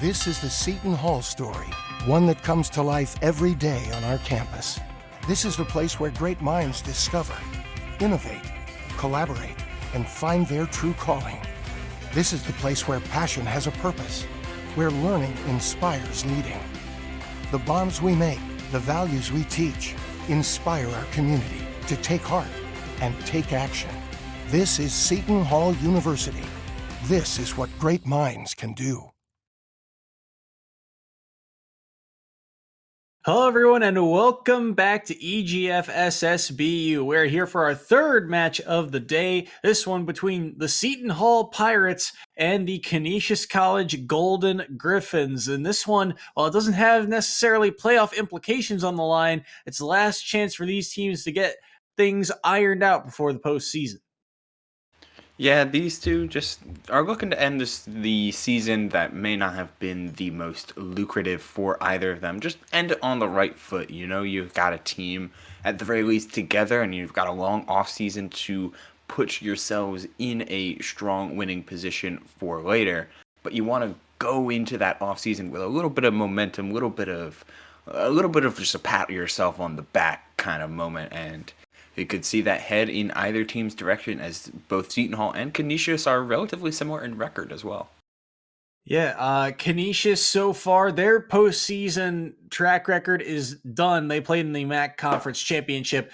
This is the Seton Hall story, one that comes to life every day on our campus. This is the place where great minds discover, innovate, collaborate, and find their true calling. This is the place where passion has a purpose, where learning inspires leading. The bonds we make, the values we teach, inspire our community to take heart and take action. This is Seton Hall University. This is what great minds can do. Hello, everyone, and welcome back to EGF SSBU. We're here for our third match of the day, this one between the Seton Hall Pirates and the Canisius College Golden Griffins. And this one, while it doesn't have necessarily playoff implications on the line, it's the last chance for these teams to get things ironed out before the postseason. Yeah, these two just are looking to end the season that may not have been the most lucrative for either of them. Just end it on the right foot. You know, you've got a team at the very least together, and you've got a long off season to put yourselves in a strong winning position for later. But you want to go into that off season with a little bit of momentum, a little bit of just a pat yourself on the back kind of moment, and you could see that head in either team's direction, as both Seton Hall and Canisius are relatively similar in record as well. Yeah, Canisius so far, their postseason track record is done. They played in the MAC Conference Championship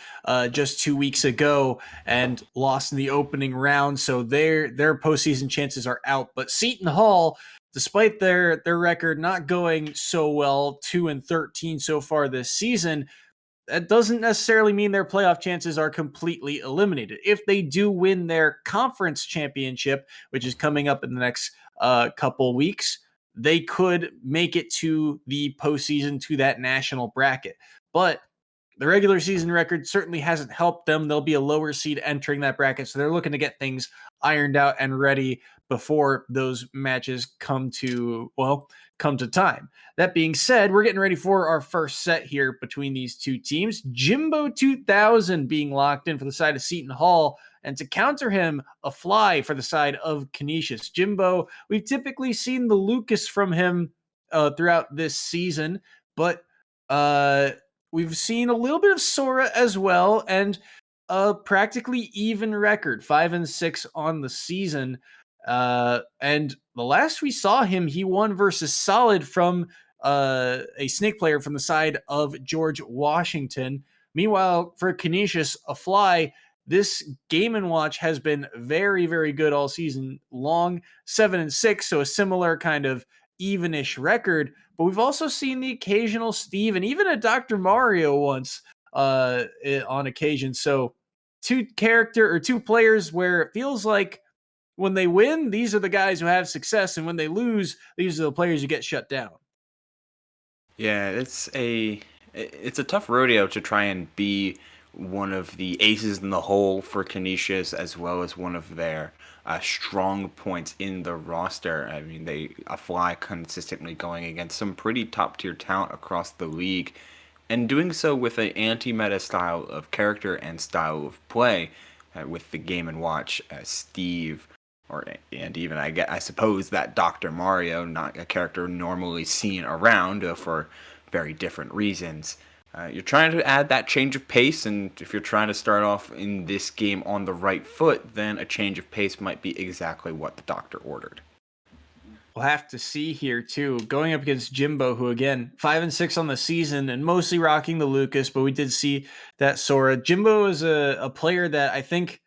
just 2 weeks ago and lost in the opening round, so their postseason chances are out. But Seton Hall, despite their record not going so well, 2-13 so far this season, that doesn't necessarily mean their playoff chances are completely eliminated. If they do win their conference championship, which is coming up in the next couple weeks, they could make it to the postseason, to that national bracket. But the regular season record certainly hasn't helped them. They'll be a lower seed entering that bracket, so they're looking to get things ironed out and ready before those matches come to time. That being said, we're getting ready for our first set here between these two teams. Jimbo 2000 being locked in for the side of Seton Hall, and to counter him, a fly for the side of Canisius. Jimbo, we've typically seen the Lucas from him throughout this season, but we've seen a little bit of Sora as well, and a practically even record, 5-6 on the season. And the last we saw him, he won versus Solid from a snake player from the side of George Washington. Meanwhile, for Canisius, a fly, this Game & Watch has been very, very good all season long, 7-6, so a similar kind of evenish record. But we've also seen the occasional Steve and even a Dr. Mario once on occasion. So two players where it feels like when they win, these are the guys who have success, and when they lose, these are the players who get shut down. Yeah, it's a tough rodeo to try and be one of the aces in the hole for Canisius, as well as one of their strong points in the roster. I mean, a fly consistently going against some pretty top-tier talent across the league, and doing so with an anti-meta style of character and style of play, with the Game & Watch Steve, and even I suppose that Dr. Mario, not a character normally seen around for very different reasons. You're trying to add that change of pace, and if you're trying to start off in this game on the right foot, then a change of pace might be exactly what the doctor ordered. We'll have to see here, too. Going up against Jimbo, who, again, 5-6 on the season and mostly rocking the Lucas, but we did see that Sora. Jimbo is a player that I think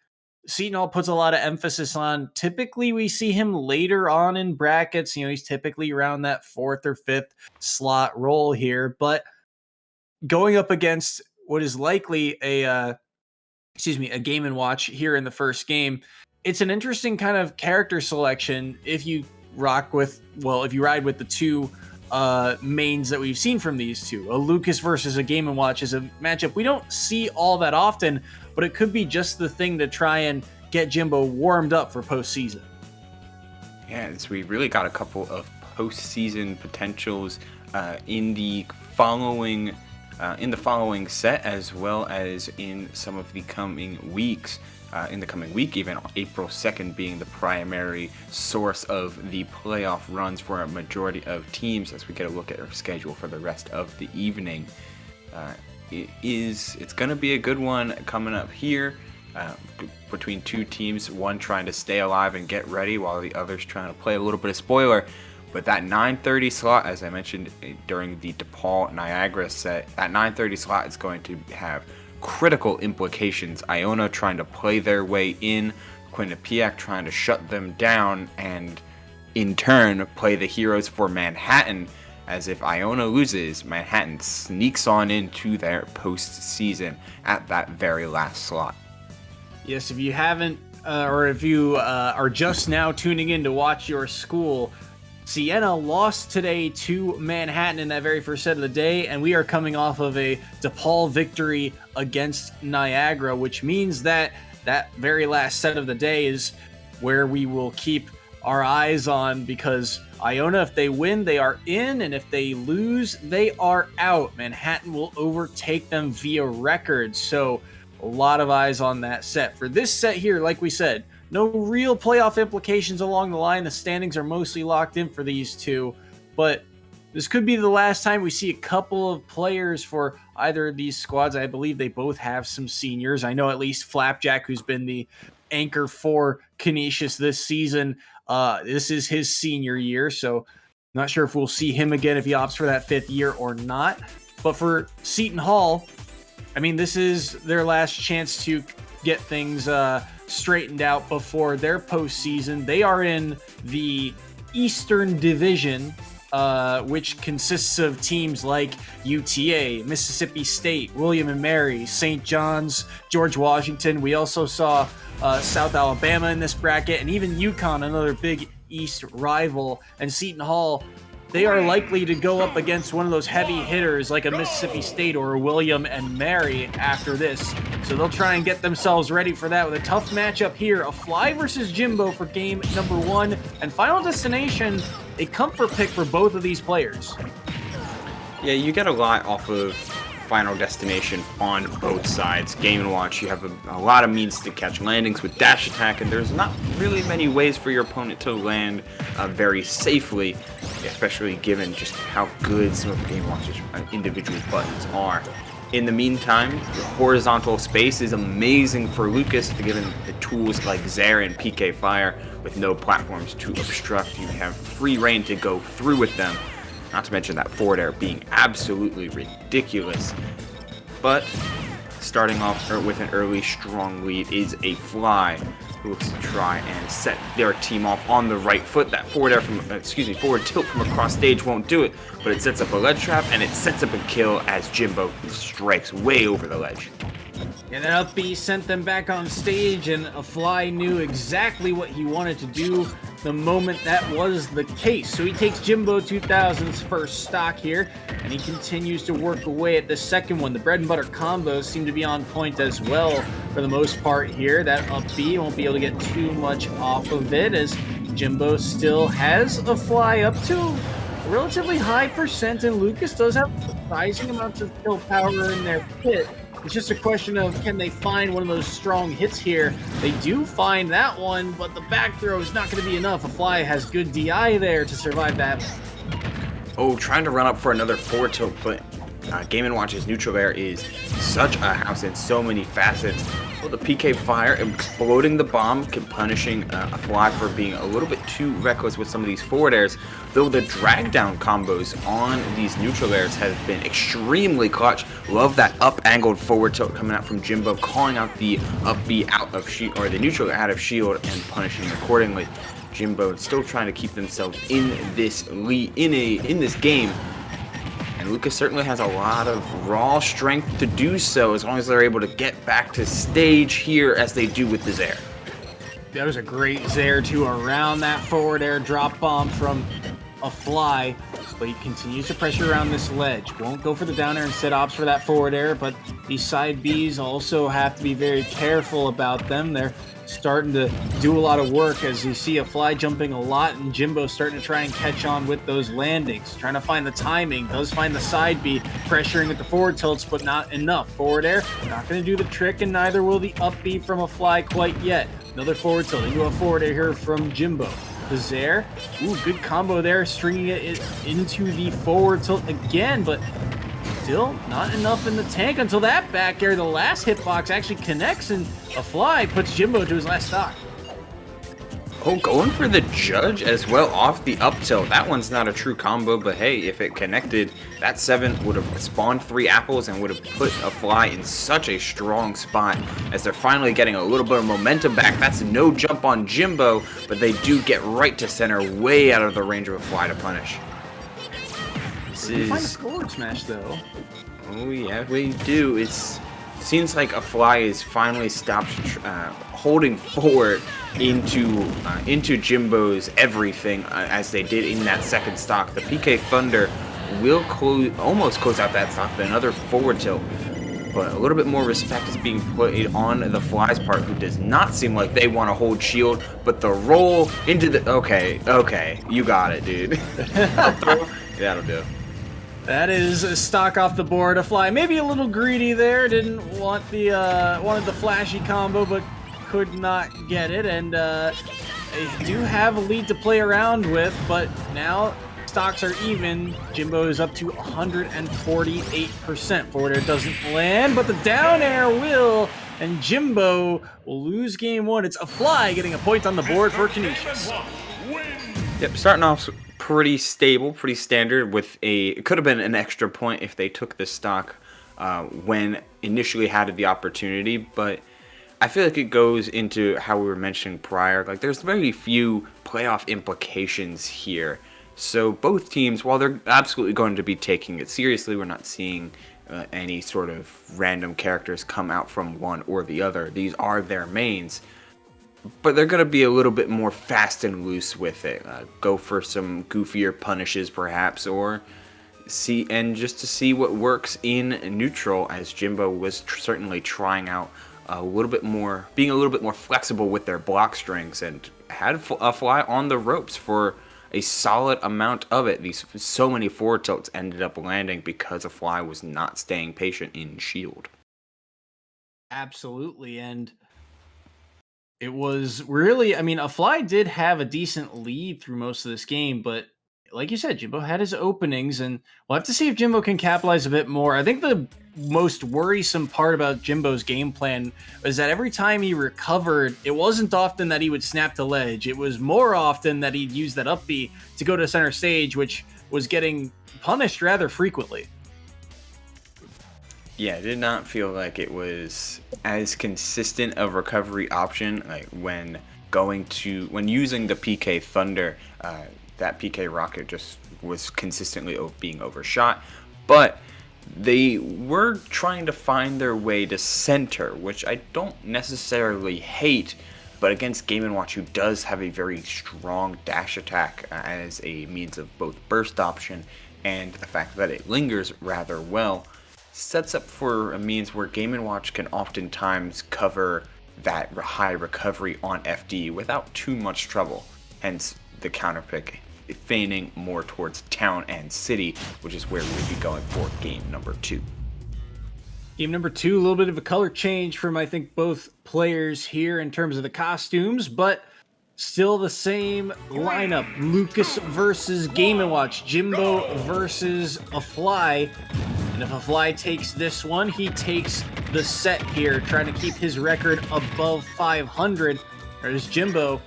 Seton Hall puts a lot of emphasis on. Typically, we see him later on in brackets. You know, he's typically around that 4th or 5th slot role here. But going up against what is likely a Game & Watch here in the first game, it's an interesting kind of character selection if you ride with the two mains that we've seen from these two. A Lucas versus a Game & Watch is a matchup we don't see all that often, but it could be just the thing to try and get Jimbo warmed up for postseason. Yeah, we really got a couple of postseason potentials in the following in the following set, as well as in some of the coming weeks. In the coming week, even April 2nd being the primary source of the playoff runs for a majority of teams, as we get a look at our schedule for the rest of the evening. It's going to be a good one coming up here between two teams, one trying to stay alive and get ready while the other's trying to play a little bit of spoiler. But that 9:30 slot, as I mentioned during the DePaul Niagara set, that 9:30 slot is going to have critical implications. Iona trying to play their way in, Quinnipiac trying to shut them down, and in turn play the heroes for Manhattan, as if Iona loses, Manhattan sneaks on into their postseason at that very last slot. Yes, if you haven't, or if you are just now tuning in to watch your school, Siena lost today to Manhattan in that very first set of the day, and we are coming off of a DePaul victory against Niagara, which means that that very last set of the day is where we will keep our eyes on, because Iona, if they win, they are in, and if they lose, they are out. Manhattan will overtake them via record, so a lot of eyes on that set. For this set here, like we said, no real playoff implications along the line. The standings are mostly locked in for these two, but this could be the last time we see a couple of players for either of these squads. I believe they both have some seniors. I know at least Flapjack, who's been the anchor for Canisius this season, this is his senior year, so not sure if we'll see him again if he opts for that 5th year or not. But for Seton Hall, I mean, this is their last chance to get things straightened out before their postseason. They are in the Eastern Division, which consists of teams like UTA, Mississippi State, William and Mary, St. John's, George Washington. We also saw South Alabama in this bracket, and even UConn, another big East rival. And Seton Hall, they are likely to go up against one of those heavy hitters like a Mississippi State or a William and Mary after this. So they'll try and get themselves ready for that with a tough matchup here. A Fly versus Jimbo for game number 1. And Final Destination, a comfort pick for both of these players. Yeah, you get a lot off of Final Destination on both sides. Game & Watch, you have a lot of means to catch landings with dash attack, and there's not really many ways for your opponent to land very safely, especially given just how good some of Game & Watch's individual buttons are. In the meantime, the horizontal space is amazing for Lucas, given the tools like Zaire and PK Fire with no platforms to obstruct. You have free reign to go through with them. Not to mention that forward air being absolutely ridiculous. But starting off with an early strong lead is a Fly, who looks to try and set their team off on the right foot. That forward tilt from across stage won't do it, but it sets up a ledge trap and it sets up a kill as Jimbo strikes way over the ledge. And then up B sent them back on stage, and a Fly knew exactly what he wanted to do the moment that was the case. So he takes Jimbo 2000's first stock here, and he continues to work away at the second one. The bread and butter combos seem to be on point as well for the most part here. That up B won't be able to get too much off of it, as Jimbo still has a Fly up to a relatively high percent, and Lucas does have surprising amounts of kill power in their pit. It's just a question of, can they find one of those strong hits here? They do find that one, but the back throw is not going to be enough. A Fly has good DI there to survive that. Oh, trying to run up for another forward tilt, but Game & Watch's neutral air is such a house in so many facets. Well, the PK Fire exploding the bomb, punishing a Fly for being a little bit too reckless with some of these forward airs, though the drag down combos on these neutral airs have been extremely clutch. Love that up angled forward tilt coming out from Jimbo, calling out the up B out of shield, or the neutral out of shield, and punishing accordingly. Jimbo still trying to keep themselves in this lead, in this game. And Lucas certainly has a lot of raw strength to do so, as long as they're able to get back to stage here as they do with the Zaire. That was a great Zaire too around that forward air drop bomb from a fly, but he continues to pressure around this ledge. Won't go for the down air, instead opts for that forward air, but these side Bs also have to be very careful about them. They're starting to do a lot of work as you see a fly jumping a lot, and Jimbo starting to try and catch on with those landings, trying to find the timing, does find the side B, pressuring with the forward tilts, but not enough. Forward air, not going to do the trick, and neither will the up B from a fly quite yet. Another forward tilt into a forward air here from Jimbo. Bazaar, ooh, good combo there, stringing it into the forward tilt again, but still not enough in the tank until that back air, the last hitbox, actually connects, and a fly puts Jimbo to his last stock. Oh, going for the judge as well off the up tilt. That one's not a true combo, but hey, if it connected, that 7 would have spawned 3 apples and would have put a fly in such a strong spot as they're finally getting a little bit of momentum back. That's no jump on Jimbo, but they do get right to center, way out of the range of a fly to punish. Find a forward smash though. Oh yeah, we do. It seems like a fly is finally stopped holding forward into Jimbo's everything as they did in that second stock. The PK Thunder will almost close out that stock with another forward tilt, but a little bit more respect is being put on the fly's part, who does not seem like they want to hold shield, but the roll into the okay, you got it, dude. That'll do. That is a stock off the board. A fly maybe a little greedy there. Didn't want the wanted the flashy combo, but could not get it. And they do have a lead to play around with, but now stocks are even. Jimbo is up to 148%. Forward air doesn't land, but the down air will, and Jimbo will lose game 1. It's a fly getting a point on the board for Canisius. Yep, starting off pretty stable, pretty standard with it could have been an extra point if they took the stock when initially had the opportunity, but I feel like it goes into how we were mentioning prior, like there's very few playoff implications here. So both teams, while they're absolutely going to be taking it seriously, we're not seeing any sort of random characters come out from one or the other. These are their mains. But they're going to be a little bit more fast and loose with it. Go for some goofier punishes perhaps, or just to see what works in neutral, as Jimbo was certainly trying out a little bit more, being a little bit more flexible with their block strings, and had a fly on the ropes for a solid amount of it. So many forward tilts ended up landing because a fly was not staying patient in shield. Absolutely, and it was really, I mean, a fly did have a decent lead through most of this game, but like you said, Jimbo had his openings, and we'll have to see if Jimbo can capitalize a bit more. I think the most worrisome part about Jimbo's game plan was that every time he recovered, it wasn't often that he would snap the ledge. It was more often that he'd use that up B to go to center stage, which was getting punished rather frequently. Yeah, it did not feel like it was as consistent of recovery option, like when using the PK Thunder, that PK Rocket just was consistently being overshot. But they were trying to find their way to center, which I don't necessarily hate, but against Game & Watch, who does have a very strong dash attack as a means of both burst option and the fact that it lingers rather well, sets up for a means where Game & Watch can oftentimes cover that high recovery on FD without too much trouble. Hence the counter pick feigning more towards town and city, which is where we'd be going for game number 2. Game number 2, a little bit of a color change from, I think, both players here in terms of the costumes, but still the same lineup. Lucas versus Game & Watch, Jimbo versus a fly. And if a fly takes this one, he takes the set here, trying to keep his record above 500. There's Jimbo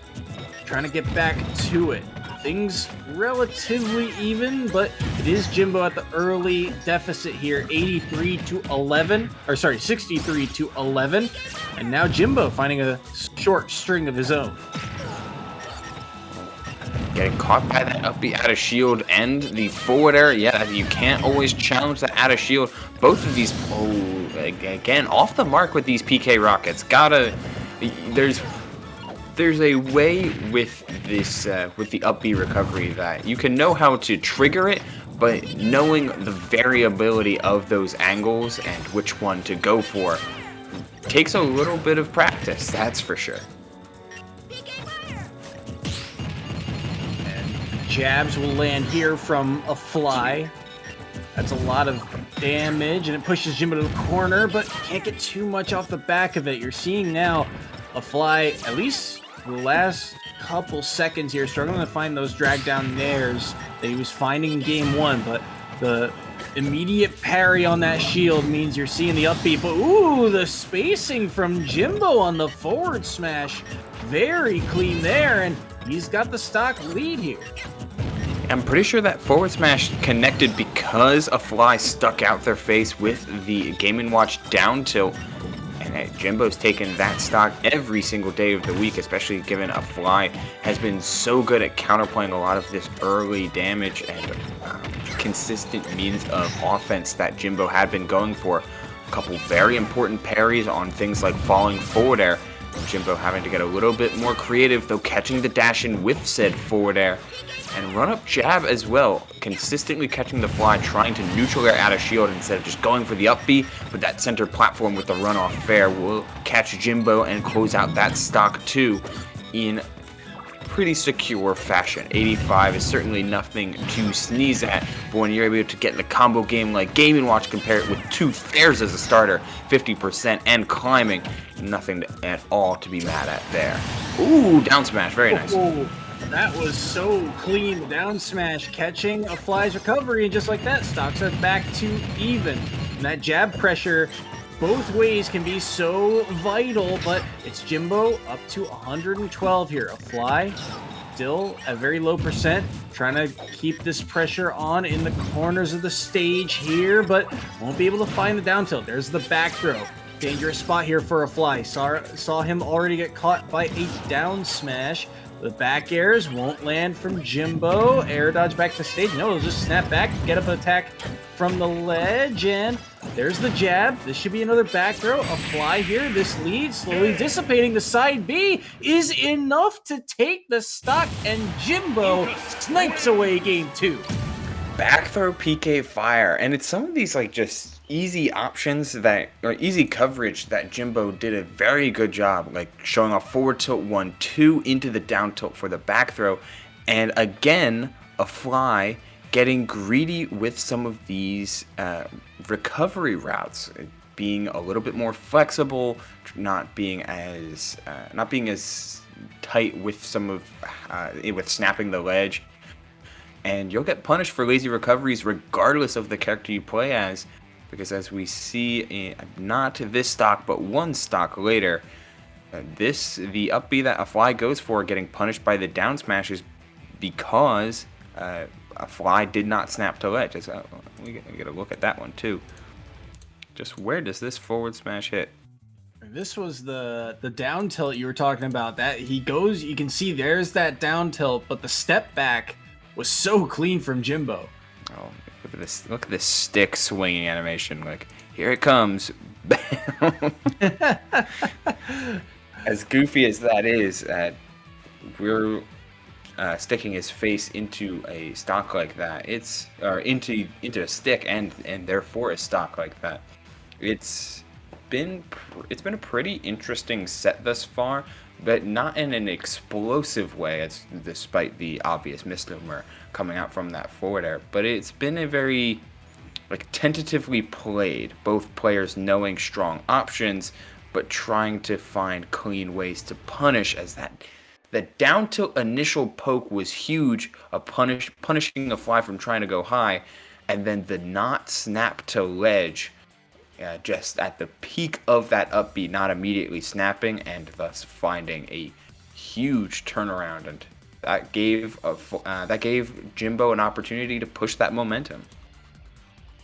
trying to get back to it. Things relatively even, but it is Jimbo at the early deficit here, 63 to 11, or sorry, 63 to 11. And now Jimbo finding a short string of his own. Getting caught by that up B out of shield and the forward air. Yeah, you can't always challenge that out of shield. Both of these, again, off the mark with these PK rockets. there's a way with this with the up B recovery that you can know how to trigger it, but knowing the variability of those angles and which one to go for takes a little bit of practice, that's for sure. And jabs will land here from a fly. That's a lot of damage, and it pushes Jimbo to the corner, but can't get too much off the back of it. You're seeing now a fly, at least the last couple seconds here, struggling to find those drag down nairs that he was finding in game one, but the immediate parry on that shield means you're seeing the upbeat, but ooh, the spacing from Jimbo on the forward smash, very clean there, and he's got the stock lead here. I'm pretty sure that forward smash connected because a fly stuck out their face with the Game & Watch down tilt. And Jimbo's taken that stock every single day of the week, especially given a fly has been so good at counterplaying a lot of this early damage and consistent means of offense that Jimbo had been going for. A couple very important parries on things like falling forward air. Jimbo having to get a little bit more creative, though catching the dash in with said forward air. And run-up jab as well, consistently catching the fly, trying to neutral air out of shield instead of just going for the up B, but that center platform with the run-off fair will catch Jimbo and close out that stock too in pretty secure fashion. 85 is certainly nothing to sneeze at, but when you're able to get in a combo game like Game & Watch, compare it with 2 fairs as a starter, 50% and climbing, nothing at all to be mad at there. Ooh, down smash, very nice. That was so clean. Down smash, catching a fly's recovery, and just like that, stocks are back to even. And that jab pressure both ways can be so vital, but it's Jimbo up to 112 here. A fly still a very low percent, trying to keep this pressure on in the corners of the stage here, but won't be able to find the down tilt. There's the back throw. Dangerous spot here for a fly. Saw him already get caught by a down smash. The back airs won't land from Jimbo. Air dodge back to stage. No, he'll just snap back, get up an attack from the ledge, and there's the jab. This should be another back throw. A fly here. This lead slowly dissipating. The side B is enough to take the stock, and Jimbo snipes away game 2. Back throw PK fire, and it's some of these like just easy options that, or easy coverage that Jimbo did a very good job, like showing off forward tilt 1-2 into the down tilt for the back throw, and again a fly getting greedy with some of these recovery routes, being a little bit more flexible, not being as tight with some of with snapping the ledge. And you'll get punished for lazy recoveries regardless of the character you play as, because as we see, not this stock, but one stock later, the up B that a fly goes for getting punished by the down smashes because a fly did not snap to ledge. We get a look at that one too. Just where does this forward smash hit? This was the down tilt you were talking about. That he goes, you can see there's that down tilt, but the step back was so clean from Jimbo. Oh, look at this! Look at this stick swinging animation. Like, here it comes. As goofy as that is, we're sticking his face into a stock like that. Into a stick and therefore a stock like that. It's been a pretty interesting set thus far, but not in an explosive way, as despite the obvious misnomer coming out from that forward air. But it's been a very tentatively played, both players knowing strong options, but trying to find clean ways to punish, as the down tilt initial poke was huge, punishing a fly from trying to go high, and then the not snap to ledge, just at the peak of that upbeat, not immediately snapping, and thus finding a huge turnaround, and that gave Jimbo an opportunity to push that momentum.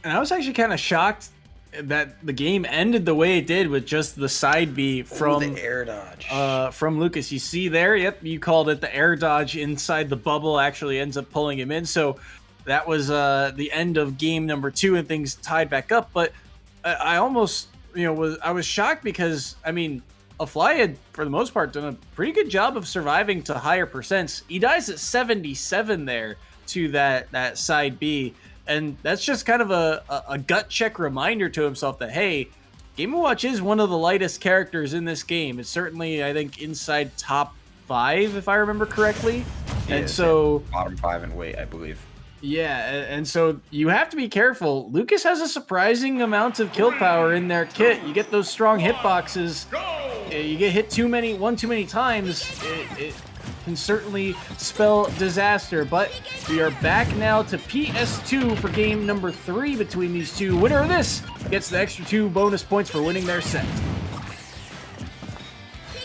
And I was actually kind of shocked that the game ended the way it did, with just the side B from the air dodge from Lucas. You see there, yep, you called it, the air dodge inside the bubble actually ends up pulling him in. So that was the end of game number 2, and things tied back up. But I almost, I was shocked because, I mean, a Fly had, for the most part, done a pretty good job of surviving to higher percents. He dies at 77 there to that side B, and that's just kind of a gut check reminder to himself that, hey, Game & Watch is one of the lightest characters in this game. It's certainly, I think, inside top 5, if I remember correctly. And so bottom 5 in weight, I believe. Yeah, and so you have to be careful. Lucas has a surprising amount of kill power in their kit. You get those strong hitboxes. You get hit one too many times, it can certainly spell disaster. But we are back now to PS2 for game number 3 between these two. Winner of this gets the extra 2 bonus points for winning their set.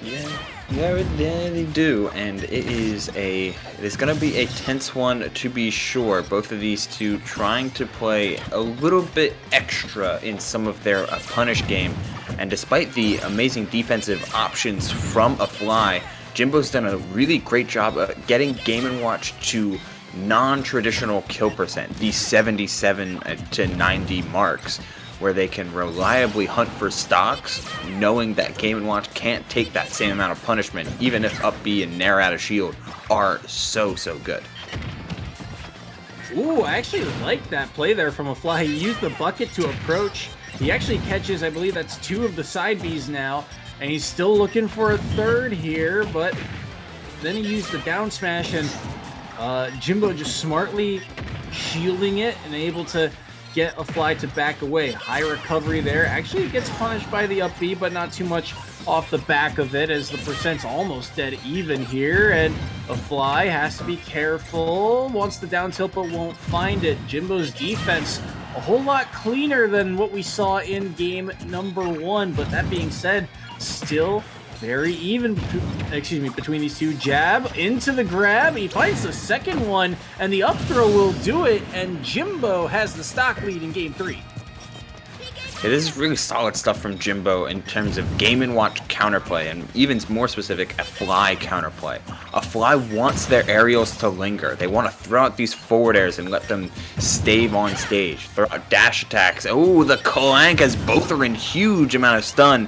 Yeah, they do, and it is going to be a tense one to be sure. Both of these two trying to play a little bit extra in some of their punish game, and despite the amazing defensive options from a Fly, Jimbo's done a really great job of getting Game & Watch to non-traditional kill percent, these 77 to 90 marks, where they can reliably hunt for stocks, knowing that Game & Watch can't take that same amount of punishment, even if up B and Nair out of shield are so good. Ooh, I actually like that play there from a Fly. He used the bucket to approach. He actually catches, I believe that's 2 of the side Bs now, and he's still looking for a third here, but then he used the down smash, and Jimbo just smartly shielding it and able to get a Fly to back away. High recovery there. Actually gets punished by the up B, but not too much off the back of it, as the percent's almost dead even here, and a Fly has to be careful. Wants the down tilt but won't find it. Jimbo's defense a whole lot cleaner than what we saw in game number 1, but that being said, still very even between these two. Jab into the grab. He finds the second one, and the up throw will do it, and Jimbo has the stock lead in game 3. Yeah, this is really solid stuff from Jimbo in terms of Game & Watch counterplay, and even more specific, a Fly counterplay. A Fly wants their aerials to linger. They want to throw out these forward airs and let them stave on stage. Throw out dash attacks. Oh, the clank, as both are in huge amount of stun.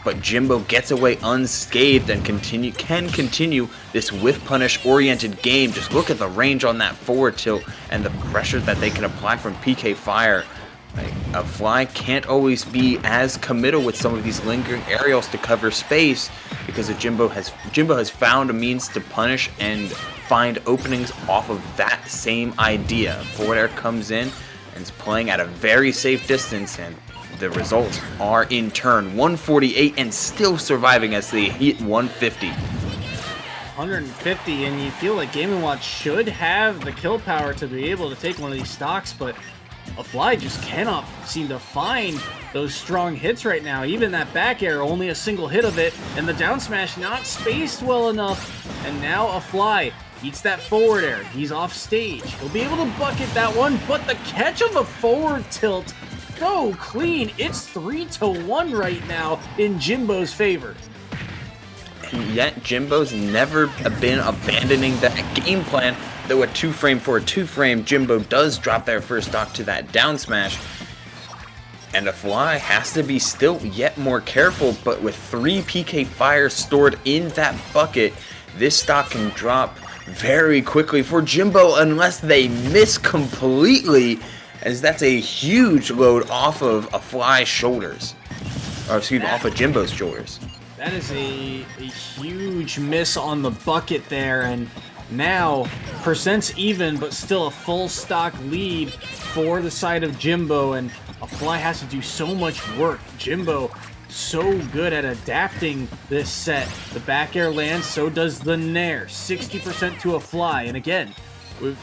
But Jimbo gets away unscathed and can continue this whiff punish oriented game. Just look at the range on that forward tilt and the pressure that they can apply from PK fire. Like, a Fly can't always be as committal with some of these lingering aerials to cover space, because Jimbo has found a means to punish and find openings off of that same idea. Forward air comes in and is playing at a very safe distance, and the results are in turn 148 and still surviving as they hit 150. 150, and you feel like Game & Watch should have the kill power to be able to take one of these stocks, but a Fly just cannot seem to find those strong hits right now. Even that back air, only a single hit of it, and the down smash not spaced well enough. And now a Fly eats that forward air. He's off stage. He'll be able to bucket that one, but the catch of the forward tilt, go clean. It's 3-1 right now in Jimbo's favor. And yet Jimbo's never been abandoning that game plan. Though a 2-frame for a 2-frame, Jimbo does drop their first stock to that down smash. And a Fly has to be still yet more careful, but with 3 PK fire stored in that bucket, this stock can drop very quickly for Jimbo unless they miss completely, as that's a huge load off of a Fly's shoulders. Or excuse me, off of Jimbo's shoulders. That is a huge miss on the bucket there, and now percent's even, but still a full stock lead for the side of Jimbo, and a Fly has to do so much work. Jimbo so good at adapting this set. The back air lands, so does the Nair. 60% to a Fly, and again,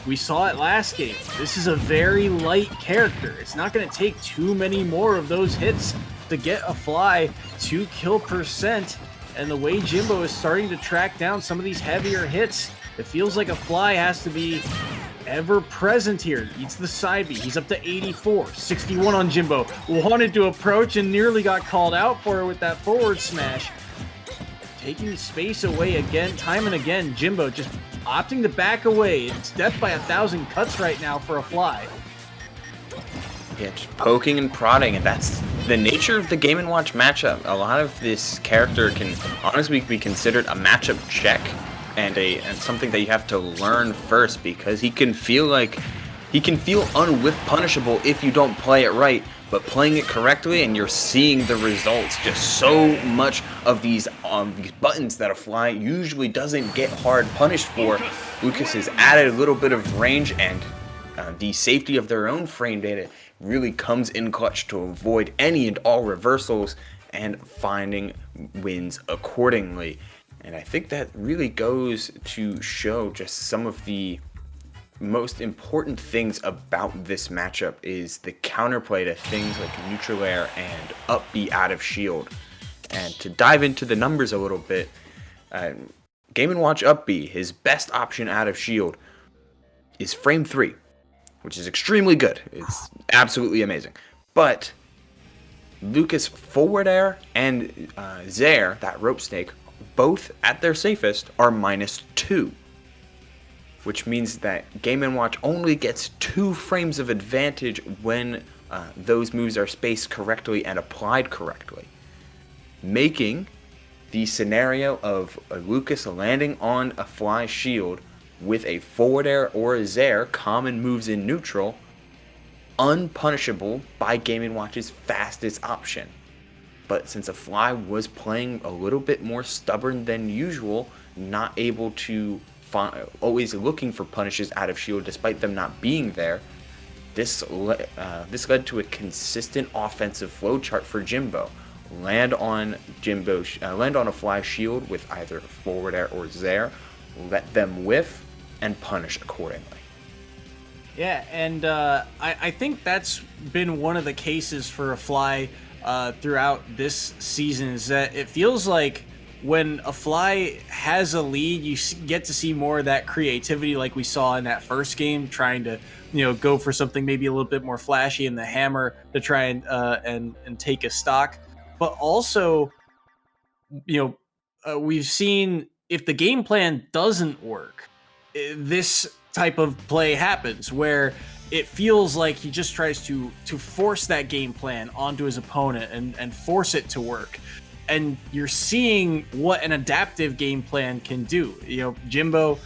we saw it last game. This is a very light character. It's not going to take too many more of those hits to get a Fly to kill percent, and the way Jimbo is starting to track down some of these heavier hits, it feels like a Fly has to be ever present here. Eats the side B. He's up to 84. 61 on Jimbo. Wanted to approach and nearly got called out for it with that forward smash. Taking space away again, time and again. Jimbo just opting to back away. It's death by 1,000 cuts right now for a Fly. Yeah, just poking and prodding, and this the nature of the Game & Watch matchup. A lot of this character can honestly be considered a matchup check and something that you have to learn first, because he can feel unwhip punishable if you don't play it right, but playing it correctly and you're seeing the results. Just so much of these buttons that a fly usually doesn't get hard punished for, Lucas has added a little bit of range, and the safety of their own frame data really comes in clutch to avoid any and all reversals and finding wins accordingly. And I think that really goes to show just some of the most important things about this matchup is the counterplay to things like neutral air and up B out of shield. And to dive into the numbers a little bit, Game & Watch up B, his best option out of shield, is frame 3, which is extremely good. It's absolutely amazing. But Lucas forward air and Zaire, that rope snake, both at their safest are -2. Which means that Game & Watch only gets 2 frames of advantage when those moves are spaced correctly and applied correctly. Making the scenario of Lucas landing on a fly shield with a forward air or a Zaire, common moves in neutral, unpunishable by Game & Watch's fastest option. But since a fly was playing a little bit more stubborn than usual, not able to always looking for punishes out of shield despite them not being there, this led to a consistent offensive flowchart for Jimbo. Land on a fly shield with either forward air or Zaire, let them whiff, and punish accordingly. Yeah, and I think that's been one of the cases for a fly throughout this season, is that it feels like when a fly has a lead, you get to see more of that creativity like we saw in that first game, trying to, go for something maybe a little bit more flashy in the hammer to try and take a stock. But also, we've seen if the game plan doesn't work, this type of play happens where it feels like he just tries to force that game plan onto his opponent and force it to work. And you're seeing what an adaptive game plan can do. Jimbo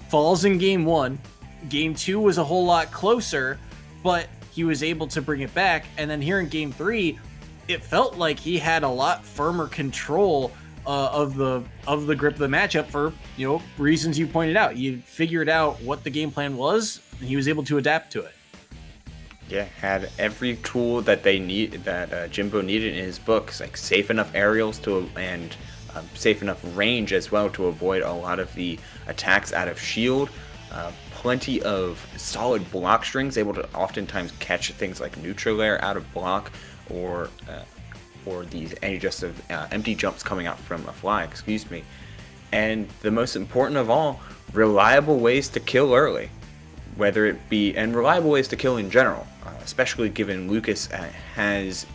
falls in game 1. Game 2 was a whole lot closer, but he was able to bring it back. And then here in game 3, it felt like he had a lot firmer control of the grip of the matchup for reasons you pointed out. You figured out what the game plan was, and he was able to adapt to it. Yeah, had every tool that Jimbo needed in his books, like safe enough aerials and safe enough range as well to avoid a lot of the attacks out of shield. Plenty of solid block strings, able to oftentimes catch things like neutral air out of block or these empty jumps coming out from a fly. And the most important of all, reliable ways to kill early. And reliable ways to kill in general, especially given Lucas has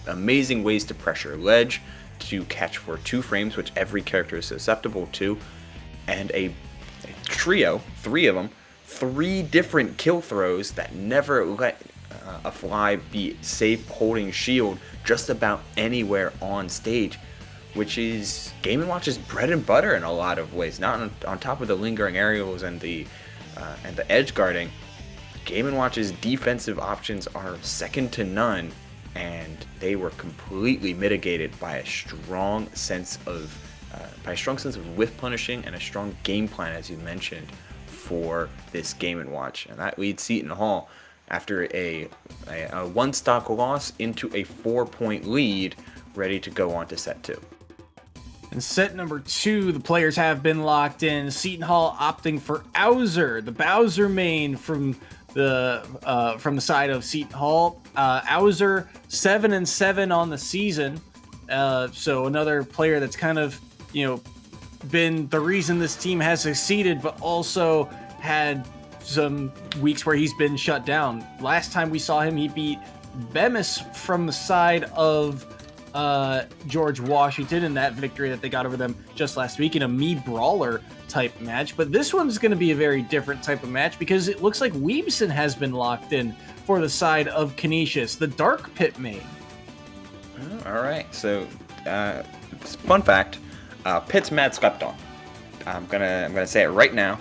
amazing ways to pressure ledge, to catch for 2 frames, which every character is susceptible to, and a trio, 3 of them, 3 different kill throws that never let a fly be safe holding shield just about anywhere on stage, which is Game & Watch's bread and butter in a lot of ways. Not on top of the lingering aerials and the edge guarding, Game & Watch's defensive options are second to none, and they were completely mitigated by a strong sense of whiff punishing and a strong game plan, as you mentioned, for this Game & Watch. And that leads Seton Hall after a 1-stock loss into a 4-point lead, ready to go on to set 2. In set number 2, the players have been locked in. Seton Hall opting for Owser, the Bowser main from the side of Seton Hall. Owser 7-7 on the season, so another player that's kind of been the reason this team has succeeded, but also had some weeks where he's been shut down. Last time we saw him, he beat Bemis from the side of George Washington in that victory that they got over them just last week in a me brawler type match. But this one's going to be a very different type of match because it looks like Weebson has been locked in for the side of Canisius, the Dark Pit main. All right. So, fun fact: Pitt's mad slept on. I'm gonna say it right now.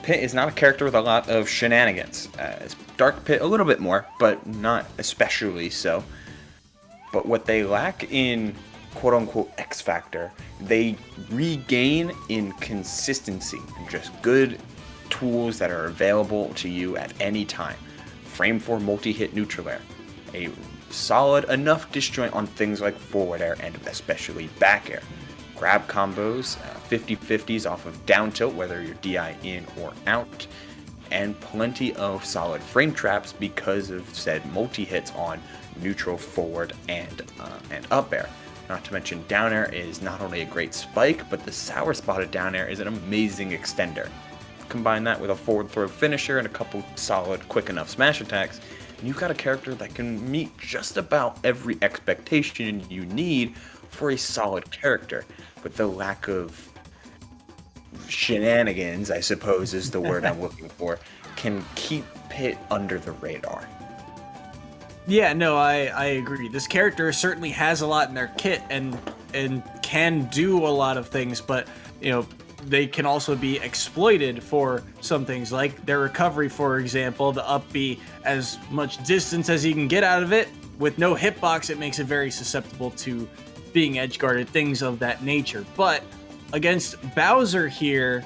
Pitt is not a character with a lot of shenanigans. Dark Pitt a little bit more, but not especially so. But what they lack in quote-unquote X Factor, they regain in consistency and just good tools that are available to you at any time. Frame 4 multi-hit neutral air, a solid enough disjoint on things like forward air and especially back air. Grab combos, 50-50s off of down tilt, whether you're DI in or out, and plenty of solid frame traps because of said multi-hits on neutral, forward, and up air. Not to mention down air is not only a great spike, but the sour spotted down air is an amazing extender. Combine that with a forward throw finisher and a couple solid quick enough smash attacks, and you've got a character that can meet just about every expectation you need for a solid character. But the lack of shenanigans, I suppose is the word I'm looking for, can keep Pitt under the radar. Yeah, no, I agree. This character certainly has a lot in their kit and can do a lot of things, but they can also be exploited for some things, like their recovery, for example. The up B, as much distance as you can get out of it with no hitbox, it makes it very susceptible to being edge guarded, things of that nature. But against Bowser here,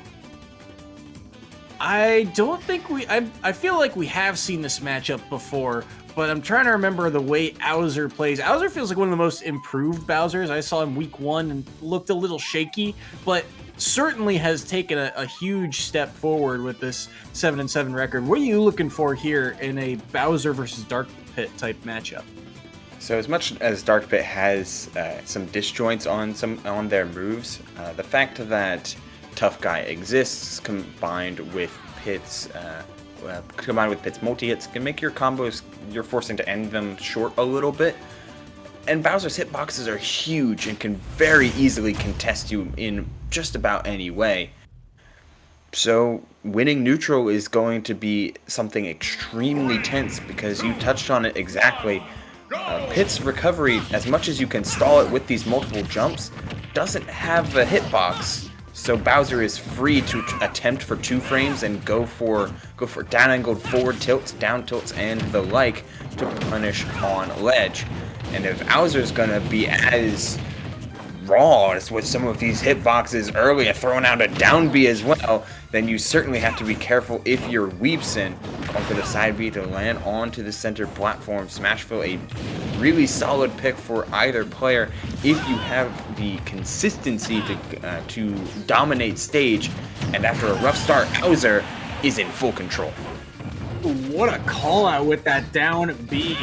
I don't think I feel like we have seen this matchup before, but I'm trying to remember the way Bowser plays. Bowser feels like one of the most improved Bowsers. I saw him week 1 and looked a little shaky, but certainly has taken a huge step forward with this 7-7 record. What are you looking for here in a Bowser versus Dark Pit type matchup? So as much as Dark Pit has some disjoints on their moves, the fact that Tough Guy exists combined with Pitt's multi-hits can make your combos you're forcing to end them short a little bit. And Bowser's hitboxes are huge and can very easily contest you in just about any way. So winning neutral is going to be something extremely tense because you touched on it exactly. Pitt's recovery, as much as you can stall it with these multiple jumps, doesn't have a hitbox. So Bowser is free to attempt for 2 frames and go for down angled forward tilts, down tilts, and the like to punish on ledge. And if Bowser's gonna be as raw as with some of these hitboxes early and throwing out a down B as well, then you certainly have to be careful if you're Weepson. Going for the side B to land onto the center platform. Smashville, a really solid pick for either player if you have the consistency to dominate stage. And after a rough start, Bowser is in full control. What a call out with that down B.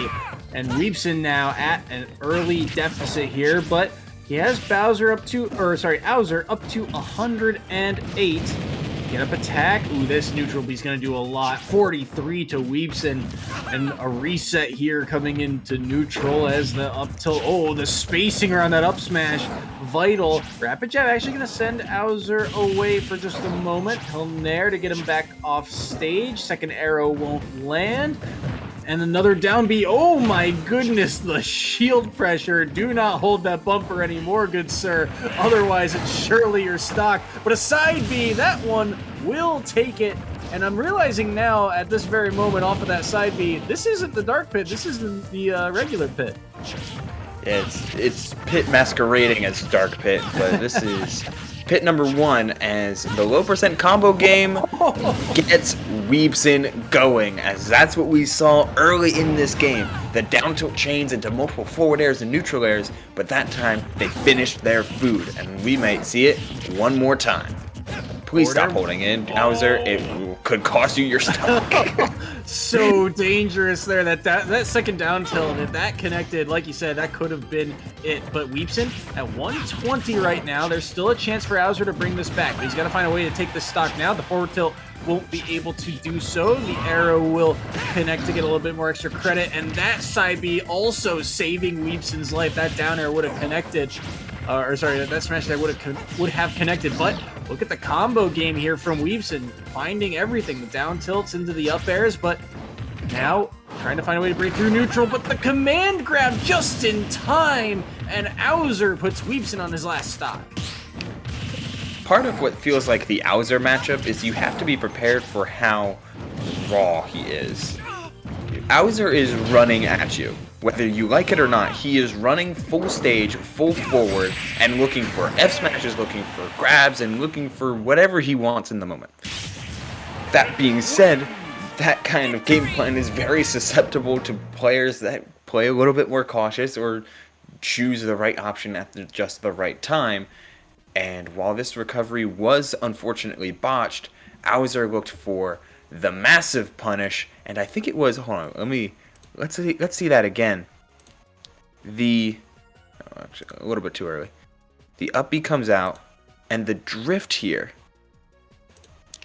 And Weepson now at an early deficit here, but he has Bowser up to 108. Get up attack. Ooh, this neutral B's going to do a lot. 43 to Weepson. And a reset here coming into neutral as the up tilt. Oh, the spacing around that up smash. Vital. Rapid Jab actually going to send Bowser away for just a moment. He'll nair to get him back off stage. Second arrow won't land. And another down B. Oh my goodness, the shield pressure. Do not hold that bumper anymore, good sir. Otherwise, it's surely your stock. But a side B, that one will take it. And I'm realizing now, at this very moment, off of that side B, this isn't the Dark Pit. This is the regular Pit. Yeah, it's Pit masquerading as Dark Pit, but this is Pit number 1 as the low percent combo game gets Weepson going, as that's what we saw early in this game. The down tilt chains into multiple forward airs and neutral airs, but that time they finished their food, and we might see it one more time. Please stop holding in, Bowser. It could cost you your stock. So dangerous there. That second down tilt, if that connected, like you said, that could have been it. But Weepson at 120 right now. There's still a chance for Bowser to bring this back, but he's got to find a way to take this stock now. The forward tilt won't be able to do so. The arrow will connect to get a little bit more extra credit, and that side B also saving Weepson's life. That down air would have connected. That smash that would have connected, but look at the combo game here from Weepson, finding everything, the down tilts into the up airs, but Now, trying to find a way to break through neutral, but the command grab just in time, and Auser puts Weebson on his last stock. Part of what feels like the Auser matchup is you have to be prepared for how raw he is. Auser is running at you. Whether you like it or not, he is running full stage, full forward, and looking for F smashes, looking for grabs, and looking for whatever he wants in the moment. That being said, that kind of game plan is very susceptible to players that play a little bit more cautious or choose the right option at just the right time. And while this recovery was unfortunately botched, Auser looked for the massive punish, and I think it was, hold on, let's see that again. Actually, a little bit too early. The up B comes out, and the drift here,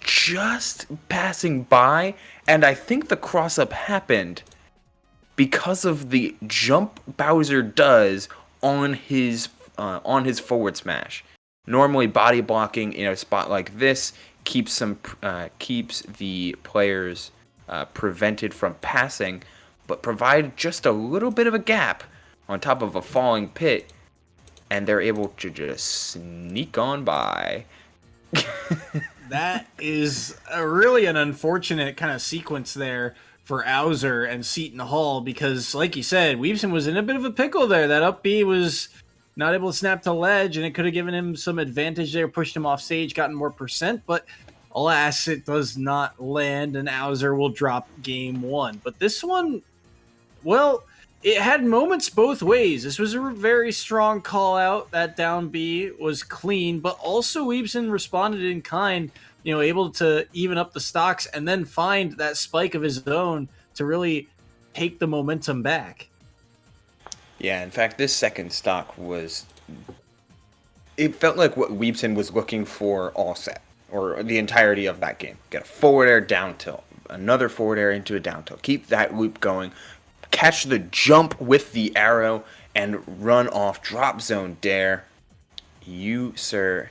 just passing by, and I think the cross up happened because of the jump Bowser does on his forward smash. Normally, body blocking in a spot like this keeps the players prevented from passing, but provide just a little bit of a gap on top of a falling pit, and they're able to just sneak on by. That is really an unfortunate kind of sequence there for Auser and Seton Hall, because, like you said, Weebson was in a bit of a pickle there. That up B was not able to snap to ledge, and it could have given him some advantage there, pushed him off stage, gotten more percent, but alas, it does not land, and Auser will drop game one. But this one, well, it had moments both ways. This was a very strong call out. That down B was clean, but also Weebson responded in kind, able to even up the stocks and then find that spike of his own to really take the momentum back. Yeah, in fact, this second stock it felt like what Weebson was looking for all set, or the entirety of that game. Get a forward air down tilt, another forward air into a down tilt, keep that loop going, catch the jump with the arrow, and run off drop zone dare. You, sir,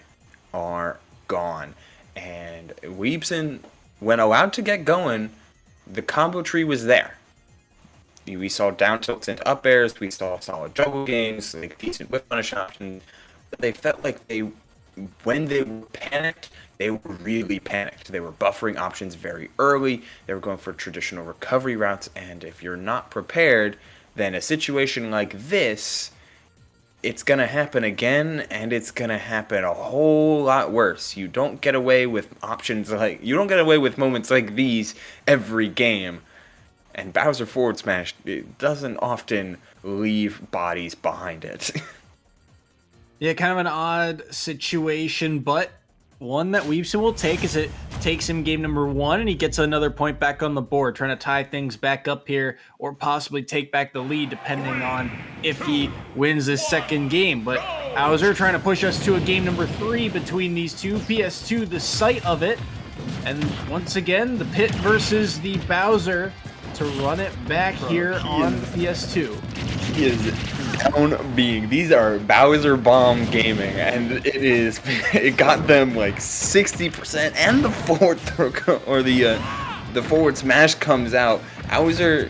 are gone. And Weebson, when allowed to get going, the combo tree was there. We saw down tilts and up airs, we saw solid juggle games, like decent whip punish options, but they felt like when they were panicked, they were really panicked. They were buffering options very early, they were going for traditional recovery routes, and if you're not prepared, then a situation like this, it's going to happen again, and it's going to happen a whole lot worse. You don't get away with moments like these every game. And Bowser forward smash, it doesn't often leave bodies behind it. Yeah, kind of an odd situation, but one that Weebson will take as it takes him game number one, and he gets another point back on the board, trying to tie things back up here or possibly take back the lead depending on if he wins this second game. But Auser trying to push us to a game number 3 between these two. PS2, the site of it. And once again, the pit versus the Bowser to run it back here on the PS2. He is down being. These are Bowser Bomb Gaming, and it got them like 60%, and the forward throw or the forward smash comes out. Bowser,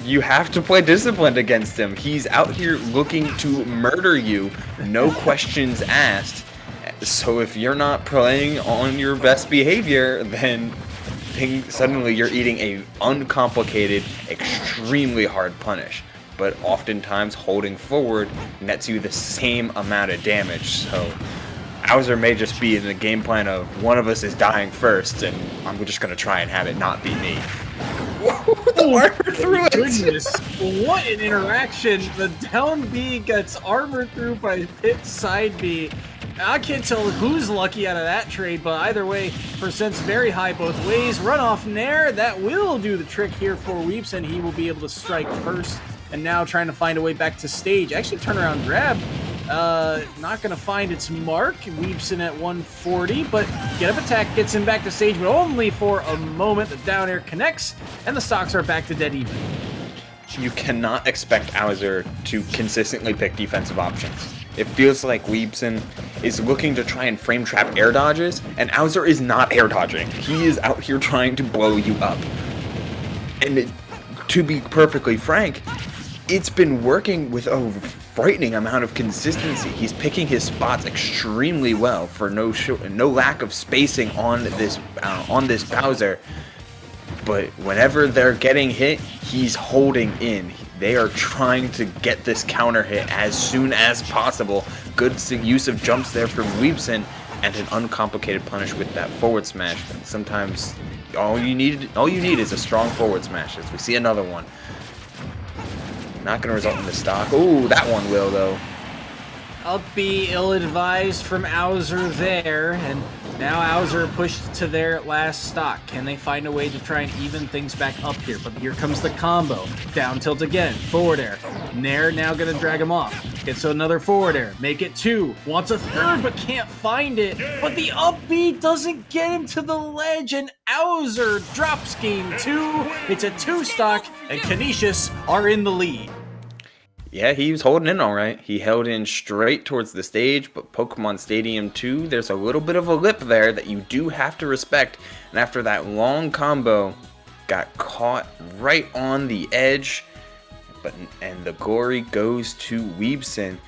you have to play disciplined against him. He's out here looking to murder you, no questions asked. So if you're not playing on your best behavior, then suddenly you're eating a uncomplicated, extremely hard punish. But oftentimes holding forward nets you the same amount of damage. So Bowser may just be in the game plan of one of us is dying first, and I'm just going to try and have it not be me. Whoa, the armor through it! Goodness, what an interaction. The down B gets armored through by pit side B. I can't tell who's lucky out of that trade, but either way, percent's very high both ways. Run off Nair, that will do the trick here for Weebson. He will be able to strike first, and now trying to find a way back to stage. Actually, turnaround grab, not going to find its mark. Weebson at 140, but get up attack gets him back to stage, but only for a moment. The down air connects, and the stocks are back to dead even. You cannot expect Auser to consistently pick defensive options. It feels like Weebson is looking to try and frame trap air dodges, and Auser is not air dodging. He is out here trying to blow you up. to be perfectly frank, it's been working with a frightening amount of consistency. He's picking his spots extremely well for no lack of spacing on this Bowser. But whenever they're getting hit, he's holding in. They are trying to get this counter hit as soon as possible. Good use of jumps there from Weebson, and an uncomplicated punish with that forward smash. Sometimes all you need is a strong forward smash. As we see another one. Not going to result in the stock. Ooh, that one will, though. Up B, ill-advised from Owser there, and now Owser pushed to their last stock. Can they find a way to try and even things back up here? But here comes the combo. Down tilt again, forward air. Nair now going to drag him off. Gets another forward air, make it 2. Wants a third, but can't find it. But the up B doesn't get him to the ledge, and Owser drops game 2. It's a 2 stock, and Canisius are in the lead. Yeah, he was holding in all right. He held in straight towards the stage, but Pokemon Stadium 2, there's a little bit of a lip there that you do have to respect. And after that long combo, got caught right on the edge. And the glory goes to Weebson,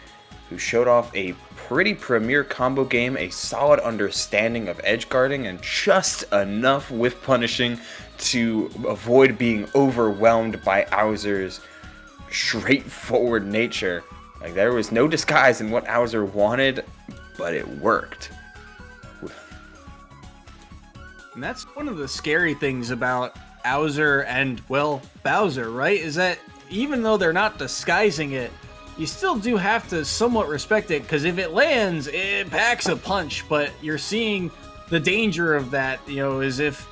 who showed off a pretty premier combo game, a solid understanding of edge guarding, and just enough with punishing to avoid being overwhelmed by Owser's straightforward nature. Like, there was no disguise in what Owser wanted, but it worked. And that's one of the scary things about Owser and, well, Bowser, right? Is that even though they're not disguising it, you still do have to somewhat respect it, because if it lands, it packs a punch. But you're seeing the danger of that, is if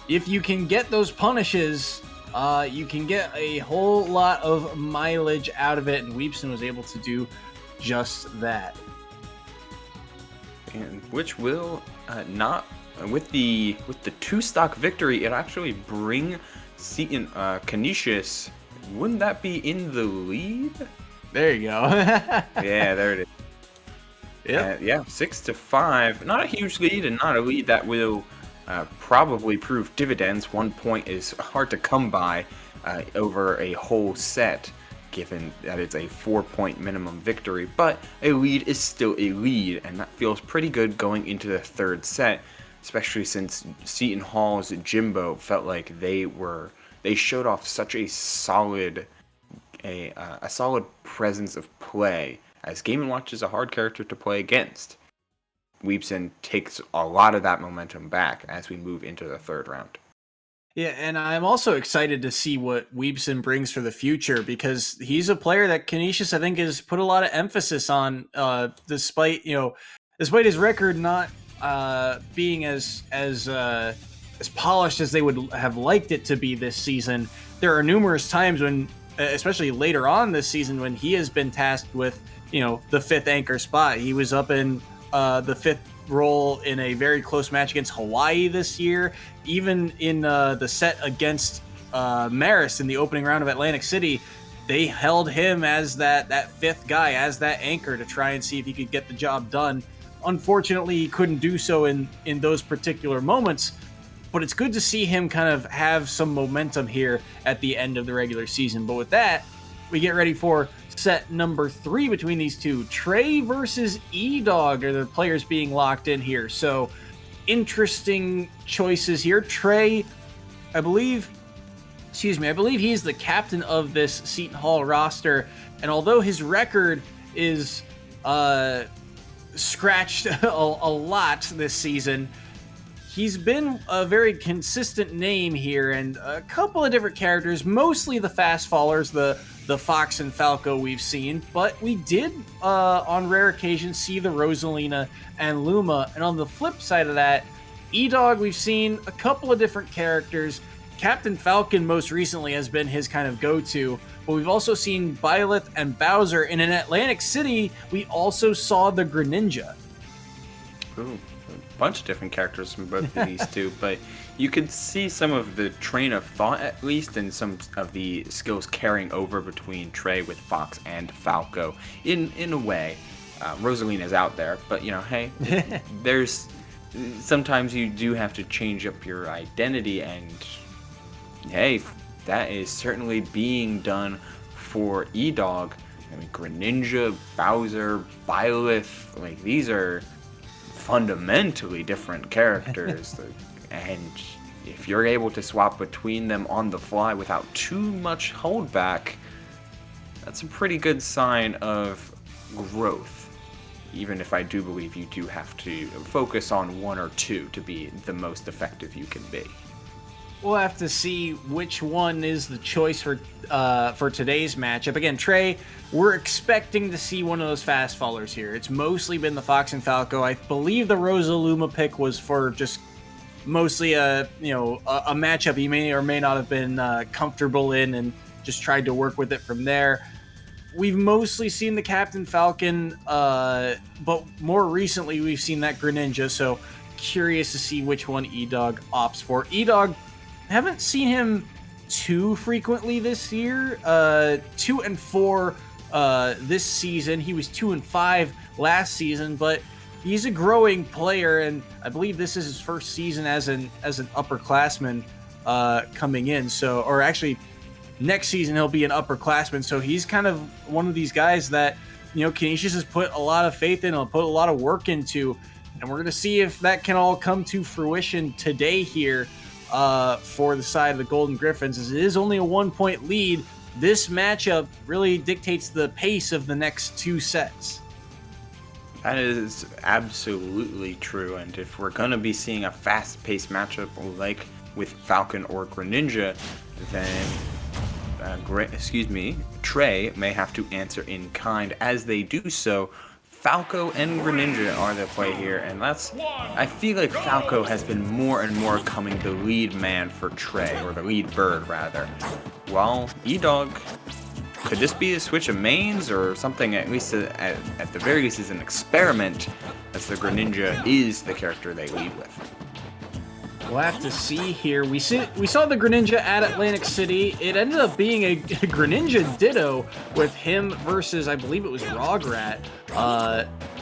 you can get those punishes, you can get a whole lot of mileage out of it, and Weebson was able to do just that. And which will not with the 2 stock victory, it actually bring Seton Canisius. Wouldn't that be in the lead? There you go. Yeah, there it is. Yeah, 6-5. Not a huge lead, and not a lead that will probably prove dividends. 1 point is hard to come by over a whole set, given that it's a 4-point minimum victory. But a lead is still a lead, and that feels pretty good going into the 3rd set, especially since Seton Hall's Jimbo felt like they showed off such a solid presence of play, as Game & Watch is a hard character to play against. Weebson takes a lot of that momentum back as we move into the 3rd round. Yeah, and I'm also excited to see what Weebson brings for the future, because he's a player that Canisius, I think, has put a lot of emphasis on, despite his record not being as polished as they would have liked it to be this season. There are numerous times when, especially later on this season, when he has been tasked with, the 5th anchor spot. He was up in the 5th role in a very close match against Hawaii this year. Even in the set against Maris in the opening round of Atlantic City, they held him as that 5th guy, as that anchor, to try and see if he could get the job done. Unfortunately, he couldn't do so in those particular moments, but it's good to see him kind of have some momentum here at the end of the regular season. But with that, we get ready for set number 3 between these two. Trey versus E-Dog are the players being locked in here. So interesting choices here. Trey, I believe he's the captain of this Seton Hall roster. And although his record is scratched a lot this season, he's been a very consistent name here, and a couple of different characters, mostly the fast fallers, the Fox and Falco we've seen, but we did, on rare occasions, see the Rosalina and Luma. And on the flip side of that, E-Dog, we've seen a couple of different characters. Captain Falcon most recently has been his kind of go-to, but we've also seen Byleth and Bowser, and in Atlantic City, we also saw the Greninja. Ooh, a bunch of different characters from both of these two, but you could see some of the train of thought, at least, and some of the skills carrying over between Trey with Fox and Falco. In a way, Rosalina's out there, but hey, there's sometimes you do have to change up your identity, and hey, that is certainly being done for E-Dog. I mean, Greninja, Bowser, Byleth, like, these are fundamentally different characters. And if you're able to swap between them on the fly without too much holdback, that's a pretty good sign of growth. Even if I do believe you do have to focus on one or two to be the most effective you can be. We'll have to see which one is the choice for today's matchup. Again, Trey, we're expecting to see one of those fast fallers here. It's mostly been the Fox and Falco. I believe the Rosaluma pick was for just mostly a matchup he may or may not have been comfortable in, and just tried to work with it from there. We've mostly seen the Captain Falcon, but more recently we've seen that Greninja, so curious to see which one E-Dog opts for. E-Dog, haven't seen him too frequently this year. 2 and 4 this season. He was 2 and 5 last season, but he's a growing player, and I believe this is his first season as an upperclassman coming in. So, or actually, next season he'll be an upperclassman. So he's kind of one of these guys that, Canisius has put a lot of faith in, and put a lot of work into, and we're going to see if that can all come to fruition today here for the side of the Golden Griffins, as it is only a 1-point lead. This matchup really dictates the pace of the next 2 sets. That is absolutely true, and if we're going to be seeing a fast-paced matchup like with Falcon or Greninja, then Trey may have to answer in kind. As they do so, Falco and Greninja are the play here, and I feel like Falco has been more and more coming the lead man for Trey, or the lead bird rather. While E-Dog, could this be a switch of mains or something? At least at the very least is an experiment, as the Greninja is the character they lead with. We'll have to see here. We saw the Greninja at Atlantic City. It ended up being a Greninja Ditto with him versus, I believe it was Rograt.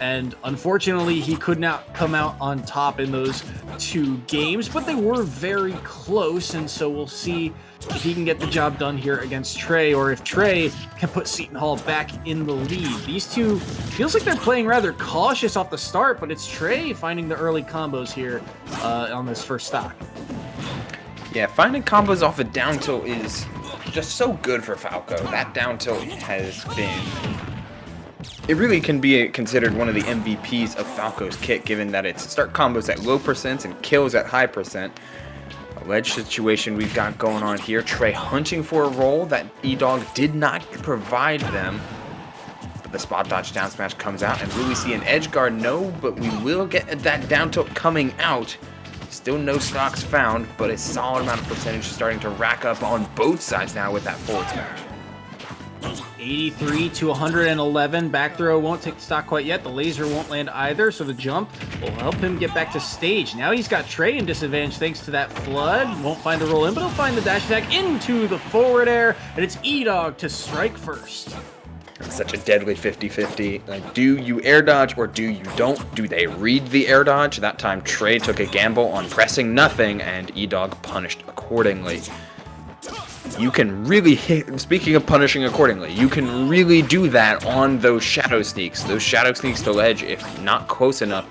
And unfortunately, he could not come out on top in those 2 games, but they were very close, and so we'll see if he can get the job done here against Trey, or if Trey can put Seton Hall back in the lead. These two, feels like they're playing rather cautious off the start, but it's Trey finding the early combos here on this first stock. Yeah, finding combos off a down tilt is just so good for Falco. That down tilt has been... It really can be considered one of the MVPs of Falco's kit, given that it's start combos at low percents and kills at high percent. A ledge situation we've got going on here. Trey hunting for a roll that E-Dog did not provide them. But the spot dodge down smash comes out, and will we see an edge guard? No, but we will get that down tilt coming out. Still no stocks found, but a solid amount of percentage starting to rack up on both sides now with that forward smash. 83 to 111. Back throw won't take the stock quite yet. The laser won't land either, so the jump will help him get back to stage. Now he's got Trey in disadvantage thanks to that flood. Won't find the roll in, but he'll find the dash attack into the forward air, and it's E-Dog to strike first. Such a deadly 50-50. Like, do you air dodge or do you don't? Do they read the air dodge? That time Trey took a gamble on pressing nothing, and E-Dog punished accordingly. You can really hit, speaking of punishing accordingly, you can really do that on those shadow sneaks. Those shadow sneaks to ledge, if not close enough,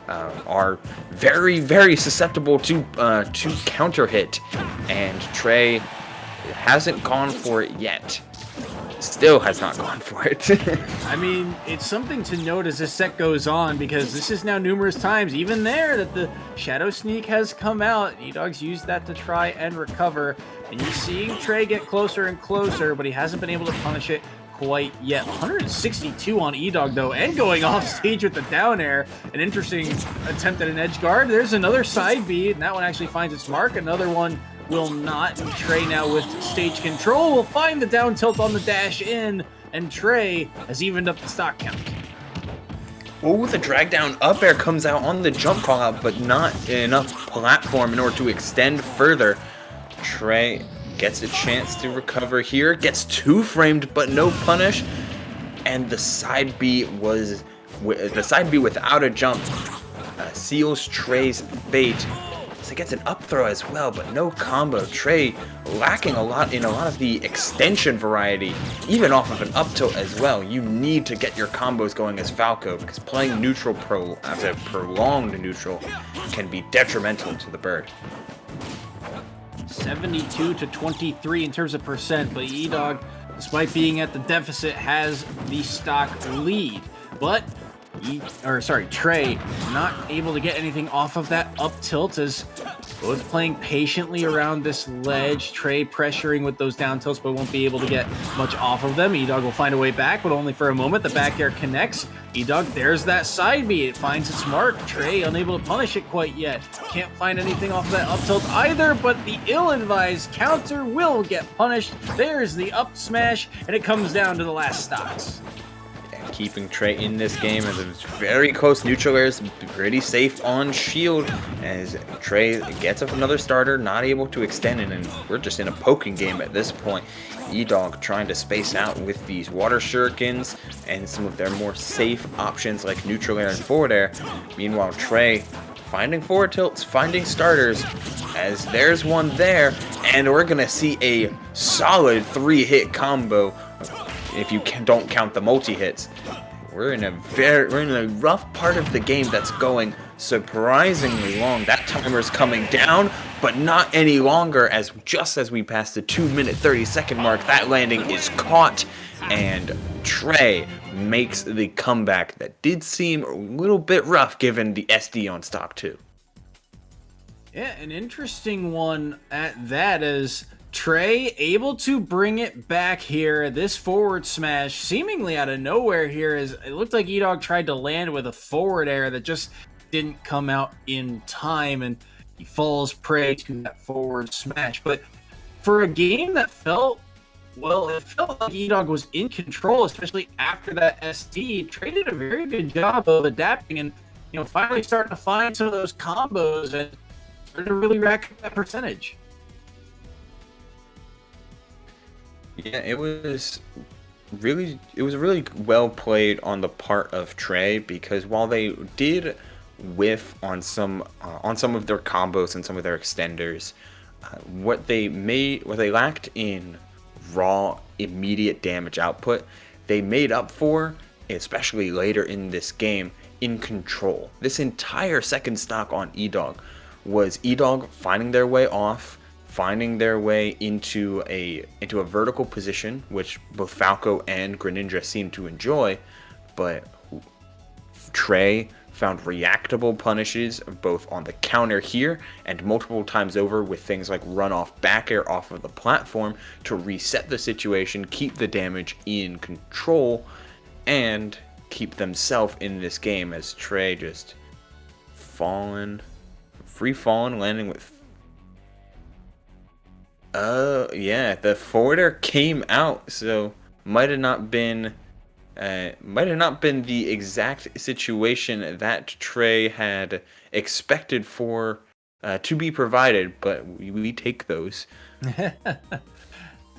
are very, very susceptible to counter hit. And Trey hasn't gone for it yet. Still has not gone for it. I mean, it's something to note as this set goes on, because this is now numerous times, even there, that the Shadow Sneak has come out. E-Dog's used that to try and recover, and you're seeing Trey get closer and closer, but he hasn't been able to punish it quite yet. 162 on E-Dog, though, and going off stage with the down air. An interesting attempt at an edge guard. There's another side B, and that one actually finds its mark. Another one will not. And Trey now with stage control will find the down tilt on the dash in, and Trey has evened up the stock count. Oh, the drag down up air comes out on the jump call out, but not enough platform in order to extend further. Trey gets a chance to recover here, gets 2 framed but no punish, and the side B without a jump seals Trey's fate. So he gets an up throw as well, but no combo. Trey lacking a lot of the extension variety, even off of an up tilt as well. You need to get your combos going as Falco, because playing neutral as a prolonged neutral can be detrimental to the bird. 72 to 23 in terms of percent, but E-Dog, despite being at the deficit, has the stock lead. But Trey not able to get anything off of that up tilt, as both playing patiently around this ledge. Trey pressuring with those down tilts, but won't be able to get much off of them. E-Dog will find a way back, but only for a moment. The back air connects. E-Dog, there's that side B. It finds its mark. Trey unable to punish it quite yet. Can't find anything off of that up tilt either, but the ill-advised counter will get punished. There's the up smash, and it comes down to the last stocks. Keeping Trey in this game as it's very close. Neutral air is pretty safe on shield as Trey gets up another starter, not able to extend it, and we're just in a poking game at this point. E-Dog trying to space out with these water shurikens and some of their more safe options like neutral air and forward air. Meanwhile, Trey finding forward tilts, finding starters, as there's one there, and we're gonna see a solid 3-hit combo if you don't count the multi-hits. We're in a rough part of the game that's going surprisingly long. That timer's coming down, but not any longer, as just as we pass the 2-minute 30-second mark, that landing is caught, and Trey makes the comeback that did seem a little bit rough given the SD on stock 2. Yeah, an interesting one at that, as Trey able to bring it back here. This forward smash seemingly out of nowhere here, as it looked like E-Dog tried to land with a forward air that just didn't come out in time, and he falls prey to that forward smash. But for a game that felt like E-Dog was in control, especially after that SD. Trey did a very good job of adapting and, finally starting to find some of those combos and starting to really rack up that percentage. Yeah, it was really well played on the part of Trey, because while they did whiff on some of their combos and some of their extenders, what they lacked in raw immediate damage output, they made up for, especially later in this game, in control. This entire second stock on E-Dog was E-Dog finding their way off, finding their way into a vertical position, which both Falco and Greninja seemed to enjoy, but Trey found reactable punishes both on the counter here and multiple times over with things like run off back air off of the platform to reset the situation, keep the damage in control, and keep themselves in this game, as Trey just free falling, landing with the forwarder came out, so might have not been the exact situation that Trey had expected for to be provided, but we take those.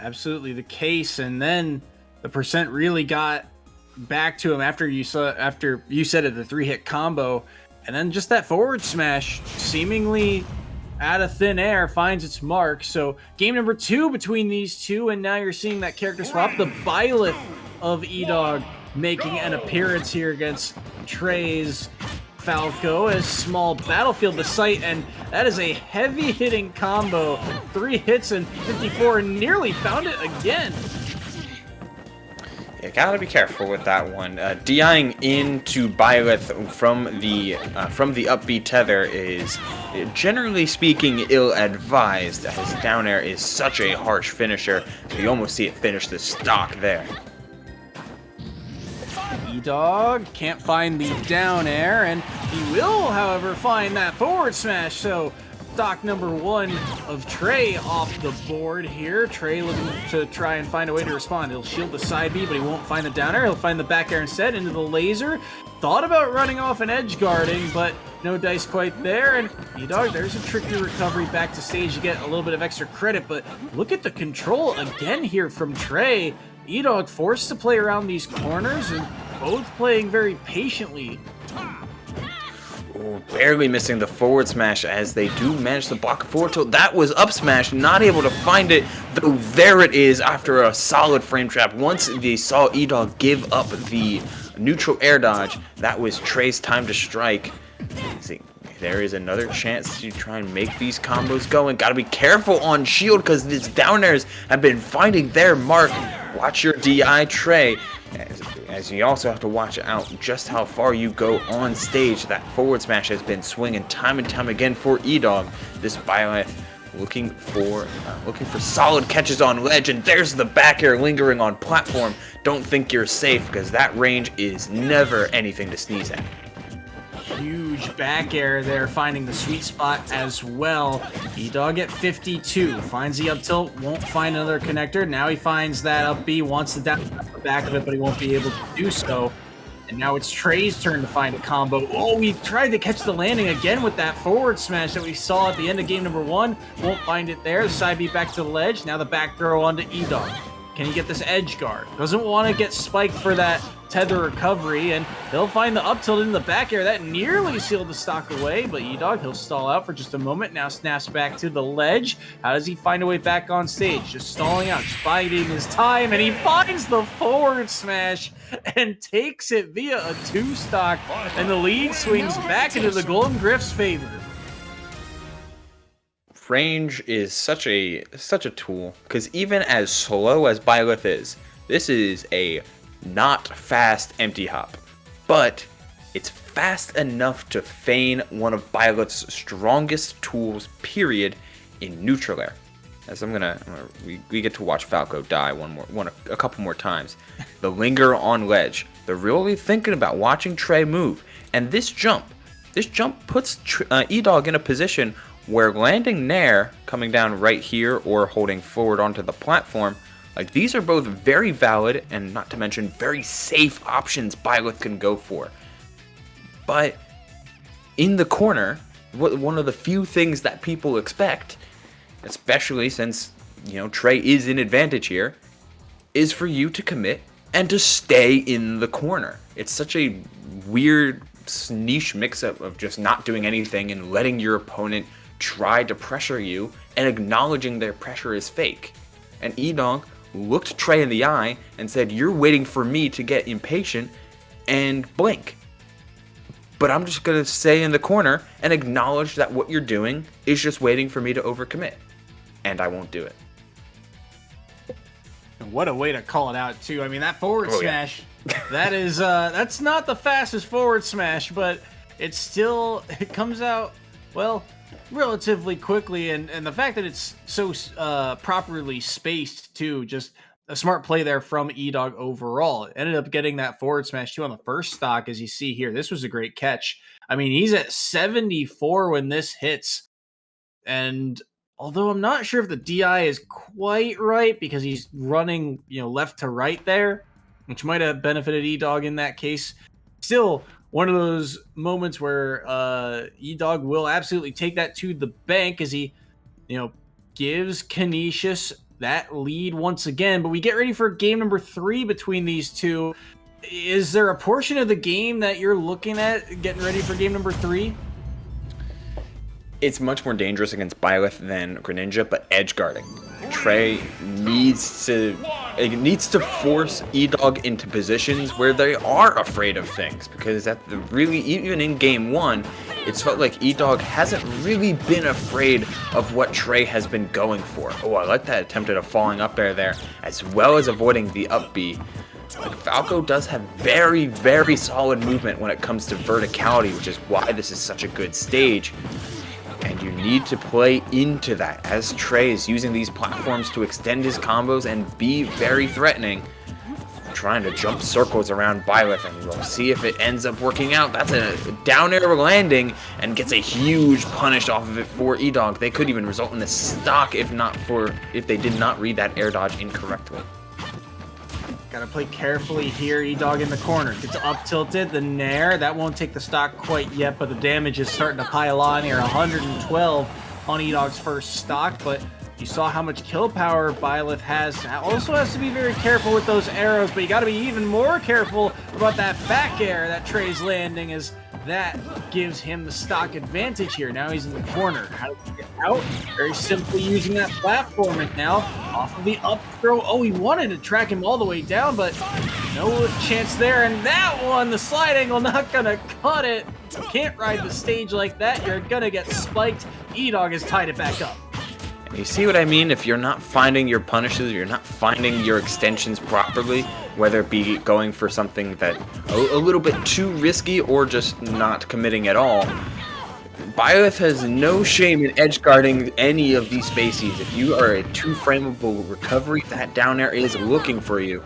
Absolutely the case, and then the percent really got back to him after you said it, the 3-hit combo, and then just that forward smash seemingly out of thin air finds its mark. So game number 2 between these two, and now you're seeing that character swap. The Byleth of E-Dog making an appearance here against Trey's Falco, as small battlefield to sight, and that is a heavy hitting combo. 3 hits and 54, nearly found it again. You gotta be careful with that one. DIing into Byleth from the up B tether is, generally speaking, ill-advised, as down air is such a harsh finisher. So you almost see it finish the stock there. E-Dog can't find the down air, and he will, however, find that forward smash. So stock number 1 of Trey off the board here. Trey looking to try and find a way to respond. He'll shield the side B, but he won't find the down air. He'll find the back air instead into the laser. Thought about running off and edge guarding, but no dice quite there. And E-Dog, there's a tricky recovery back to stage to get a little bit of extra credit, but look at the control again here from Trey. E-Dog forced to play around these corners and both playing very patiently. barely missing the forward smash as they do manage to block a forward tilt. That was up smash, not able to find it, though there it is after a solid frame trap. Once they saw E-Dog give up the neutral air dodge, that was Trey's time to strike. See, there is another chance to try and make these combos going. Gotta be careful on shield because these down airs have been finding their mark. Watch your DI, Trey. As you also have to watch out just how far you go on stage. That forward smash has been swinging time and time again for E-Dog. This Byleth looking for solid catches on ledge, and there's the back air lingering on platform. Don't think you're safe because that range is never anything to sneeze at. Huge back air there, finding the sweet spot as well. E-Dog at 52, finds the up tilt, won't find another connector. Now he finds that up B, wants to down the back of it, but he won't be able to do so. And now it's Trey's turn to find a combo. Oh, he tried to catch the landing again with that forward smash that we saw at the end of game number 1. Won't find it there. The side B back to the ledge. Now the back throw onto E-Dog. Can he get this edge guard? Doesn't want to get spiked for that tether recovery, and he'll find the up tilt in the back air. That nearly sealed the stock away, but E-Dog, he'll stall out for just a moment. Now snaps back to the ledge. How does he find a way back on stage? Just stalling out, just biding his time, and he finds the forward smash and takes it via a 2-stock, and the lead swings back into the Golden Griff's favor. Range is such a tool, because even as slow as Byleth is, this is a not fast empty hop, but it's fast enough to feign one of Byleth's strongest tools, period, in neutral air. As we get to watch Falco die a couple more times. The linger on ledge. They're really thinking about watching Trey move, and this jump puts E-Dog in a position where landing Nair, coming down right here, or holding forward onto the platform, like, these are both very valid and, not to mention, very safe options Byleth can go for. But in the corner, one of the few things that people expect, especially since, Trey is in advantage here, is for you to commit and to stay in the corner. It's such a weird niche mix-up of just not doing anything and letting your opponent try to pressure you and acknowledging their pressure is fake. And E-Dog looked Trey in the eye and said, "You're waiting for me to get impatient and blink. But I'm just going to stay in the corner and acknowledge that what you're doing is just waiting for me to overcommit. And I won't do it." And what a way to call it out, too. I mean, that forward smash, that's not the fastest forward smash, but it comes out, well, relatively quickly, and the fact that it's so properly spaced too, just a smart play there from E-Dog overall. Ended up getting that forward smash too on the first stock, as you see here. This was a great catch. I mean, he's at 74 when this hits, and although I'm not sure if the DI is quite right because he's running left to right there, which might have benefited E-Dog in that case, still one of those moments where E-Dog will absolutely take that to the bank as he, gives Canisius that lead once again. But we get ready for game number 3 between these two. Is there a portion of the game that you're looking at getting ready for game number 3? It's much more dangerous against Byleth than Greninja, but edge guarding. Trey needs to force E-Dog into positions where they are afraid of things, because even in game 1, it's felt like E-Dog hasn't really been afraid of what Trey has been going for. Oh, I like that attempt at a falling up air there, as well as avoiding the up B. Like, Falco does have very, very solid movement when it comes to verticality, which is why this is such a good stage. And you need to play into that, as Trey is using these platforms to extend his combos and be very threatening, trying to jump circles around Byleth, and we'll see if it ends up working out. That's a down air landing and gets a huge punish off of it for E-Dog. They could even result in a stock if they did not read that air dodge incorrectly. Gotta play carefully here. E-Dog in the corner. Gets up tilted. The Nair. That won't take the stock quite yet, but the damage is starting to pile on here. 112 on E-Dog's first stock, but you saw how much kill power Byleth has. Also has to be very careful with those arrows, but you gotta be even more careful about that back air that Trey's landing, as that gives him the stock advantage here. Now he's in the corner. How does he get out? Very simply using that platform, and now off of the up throw. Oh, he wanted to track him all the way down, but no chance there. And that one, the slide angle, not gonna cut it. You can't ride the stage like that. You're gonna get spiked. E-Dog has tied it back up. You see what I mean? If you're not finding your punishes, you're not finding your extensions properly, whether it be going for something that a little bit too risky or just not committing at all, Byleth has no shame in edge guarding any of these spaces. If you are a too frameable recovery, that down air is looking for you.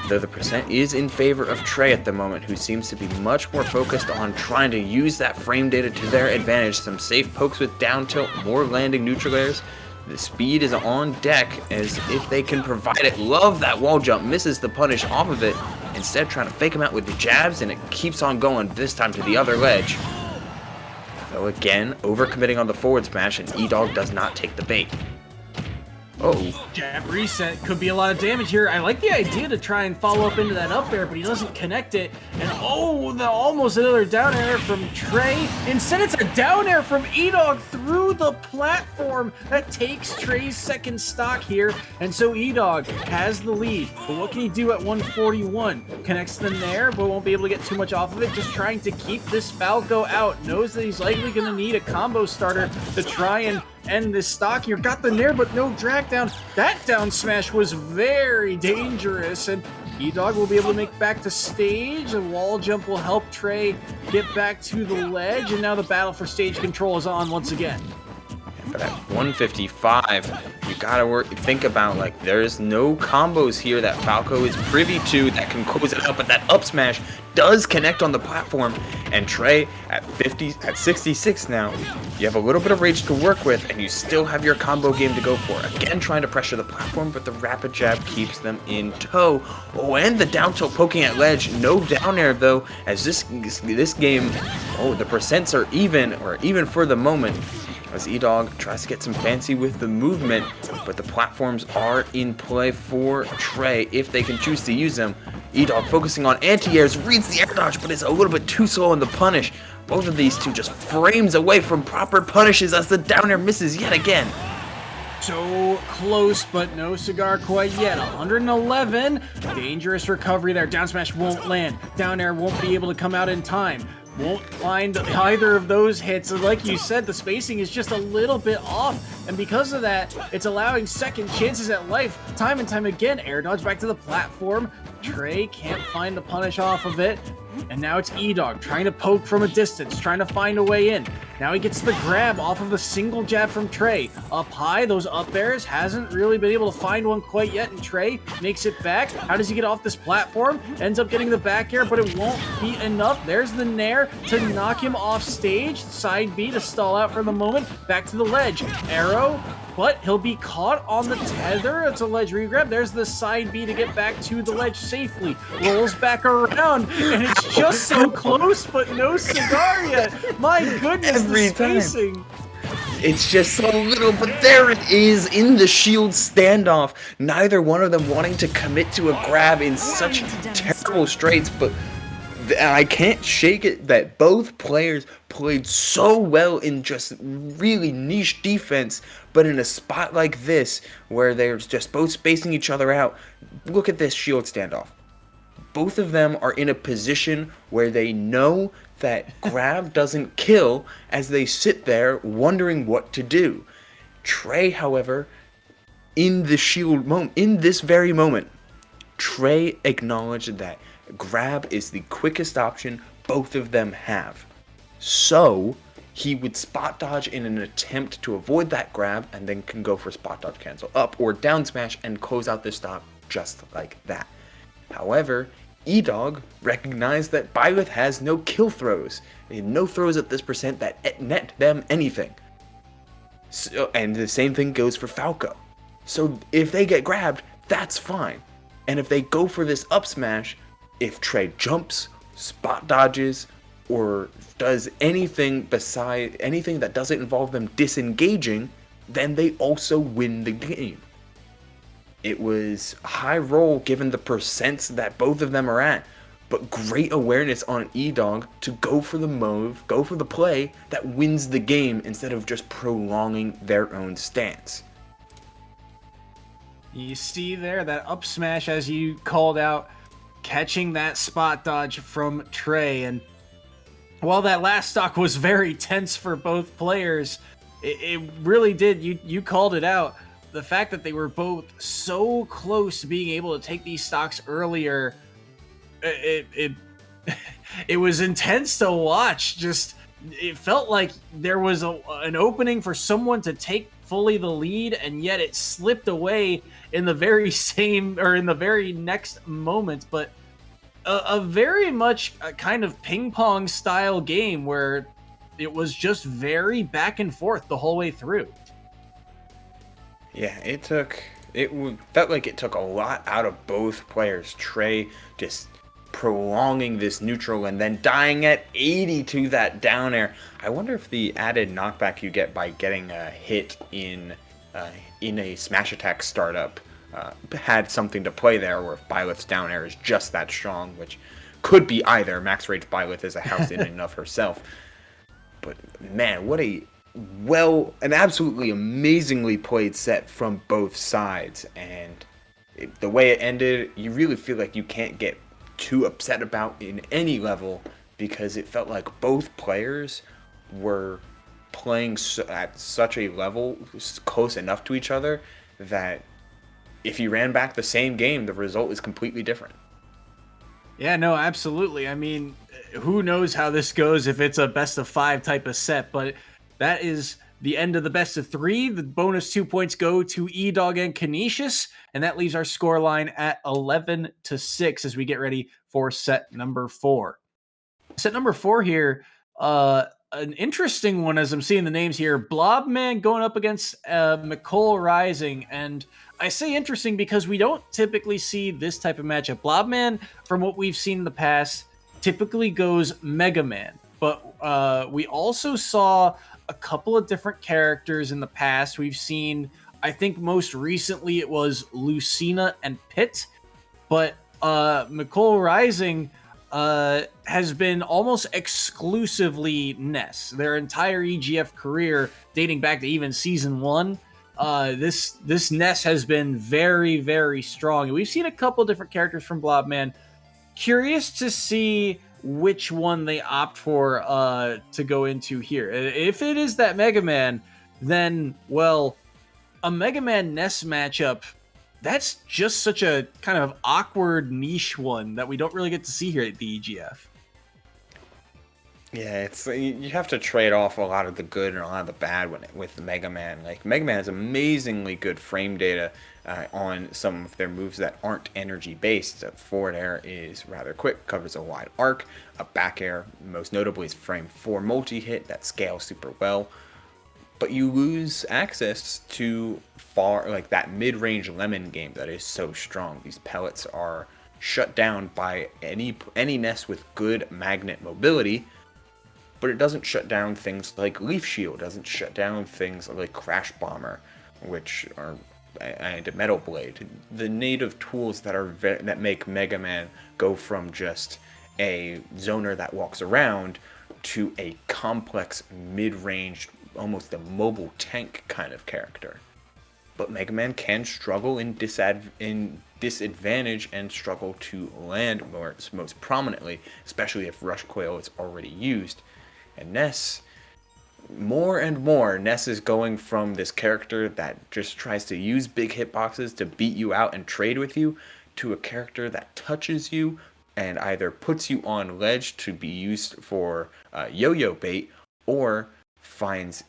Though the percent is in favor of Trey at the moment, who seems to be much more focused on trying to use that frame data to their advantage. Some safe pokes with down tilt, more landing neutral airs. The speed is on deck as if they can provide it. Love that wall jump, misses the punish off of it. Instead trying to fake him out with the jabs, and it keeps on going, this time to the other ledge. Though again, overcommitting on the forward smash, and E-Dog does not take the bait. Oh. Jab reset could be a lot of damage here. I like the idea to try and follow up into that up air, but he doesn't connect it. And almost another down air from Trey. Instead, it's a down air from E-Dog through the platform that takes Trey's second stock here. And so E-Dog has the lead. But what can he do at 141? Connects the nair, but won't be able to get too much off of it. Just trying to keep this Falco out. Knows that he's likely going to need a combo starter to try and end this stock here. Got the nair, but no drag down. That down smash was very dangerous, and E-Dog will be able to make back to stage. A wall jump will help Trey get back to the ledge, and now the battle for stage control is on once again. But at 155, you gotta think about, like, there's no combos here that Falco is privy to that can close it out, but that up smash does connect on the platform. And Trey at 66 now, you have a little bit of rage to work with, and you still have your combo game to go for. Again, trying to pressure the platform, but the rapid jab keeps them in tow. Oh, and the down tilt poking at ledge, no down air though, as this game, the percents are even for the moment, as E-Dog tries to get some fancy with the movement, but the platforms are in play for Trey if they can choose to use them. E-Dog focusing on anti-airs, reads the air dodge, but is a little bit too slow on the punish. Both of these two just frames away from proper punishes as the down air misses yet again. So close, but no cigar quite yet. 111. Dangerous recovery there. Down smash won't land. Down air won't be able to come out in time. Won't find either of those hits. And like you said, the spacing is just a little bit off. And because of that, it's allowing second chances at life time and time again. Air dodge back to the platform. Trey can't find the punish off of it. And now it's E-Dog trying to poke from a distance, trying to find a way in. Now he gets the grab off of a single jab from Trey. Up high, those up airs, hasn't really been able to find one quite yet, and Trey makes it back. How does he get off this platform? Ends up getting the back air, but it won't be enough. There's the nair to knock him off stage. Side B to stall out for the moment. Back to the ledge. Arrow, but he'll be caught on the tether. It's a ledge regrab. There's the side B to get back to the ledge safely. Rolls back around, and it's just so close, but no cigar yet. My goodness, Every the spacing. It's just so little, but there it is in the shield standoff. Neither one of them wanting to commit to a grab in such terrible straights, but I can't shake it that both players played so well in just really niche defense, but in a spot like this where they're just both spacing each other out. Look at this shield standoff. Both of them are in a position where they know that grab doesn't kill as they sit there wondering what to do. Trey, however, in the shield moment, in this very moment, Trey acknowledged that grab is the quickest option both of them have. So he would spot dodge in an attempt to avoid that grab, and then can go for spot dodge cancel up or down smash and close out the stock just like that. However, E-Dog recognized that Byleth has no kill throws, no throws at this percent that net them anything. So, and the same thing goes for Falco. So if they get grabbed, that's fine. And if they go for this up smash, if Trey jumps, spot dodges, or does anything that doesn't involve them disengaging, then they also win the game. It was a high roll given the percents that both of them are at. but great awareness on E-Dog to go for the move, go for the play that wins the game instead of just prolonging their own stance. You see there that up smash, as you called out, catching that spot dodge from Trey. And while that last stock was very tense for both players, it really did. You called it out. The fact that they were both so close to being able to take these stocks earlier, it was intense to watch. Just it felt like there was an opening for someone to take fully the lead, and yet it slipped away in the very same or in the very next moment. But a very much a kind of ping pong style game where it was just very back and forth the whole way through. Yeah, it felt like it took a lot out of both players. Trey just prolonging this neutral and then dying at 80 to that down air. I wonder if the added knockback you get by getting a hit in a smash attack startup had something to play there, or if Byleth's down air is just that strong, which could be either. Max Rage Byleth is a house in and of herself. But man, what an absolutely amazingly played set from both sides. And the way it ended, you really feel like you can't get too upset about in any level, because it felt like both players were playing at such a level close enough to each other that if you ran back the same game, the result is completely different. Yeah, no, absolutely. I mean, who knows how this goes if it's a best of 5 type of set, but that is the end of the best of 3. The bonus 2 points go to E-Dog and Canisius, and that leaves our scoreline at 11-6 as we get ready for set number 4. Set number 4 here, an interesting one as I'm seeing the names here. Blobman going up against McCole Rising, and I say interesting because we don't typically see this type of matchup. Blobman, from what we've seen in the past, typically goes Mega Man, but we also saw a couple of different characters in the past. We've seen, I think most recently it was Lucina and Pit, but McCole Rising has been almost exclusively Ness. Their entire EGF career, dating back to even season 1, this Ness has been very, very strong. We've seen a couple different characters from Blobman. Curious to see which one they opt for to go into here. If it is that Mega Man, then, well, a Mega Man Ness matchup, that's just such a kind of awkward niche one that we don't really get to see here at the EGF. Yeah, you have to trade off a lot of the good and a lot of the bad with Mega Man. Like, Mega Man has amazingly good frame data on some of their moves that aren't energy based. A forward air is rather quick, covers a wide arc. A back air, most notably, is frame 4 multi-hit that scales super well. But you lose access to that mid-range lemon game that is so strong. These pellets are shut down by any nest with good magnet mobility, but it doesn't shut down things like Leaf Shield, doesn't shut down things like Crash Bomber, and Metal Blade. The native tools that make Mega Man go from just a zoner that walks around to a complex mid-range, almost a mobile tank kind of character. But Mega Man can struggle in disadvantage and struggle to land most prominently, especially if Rush Coil is already used. And Ness, more and more, Ness is going from this character that just tries to use big hitboxes to beat you out and trade with you, to a character that touches you and either puts you on ledge to be used for yo-yo bait, or finds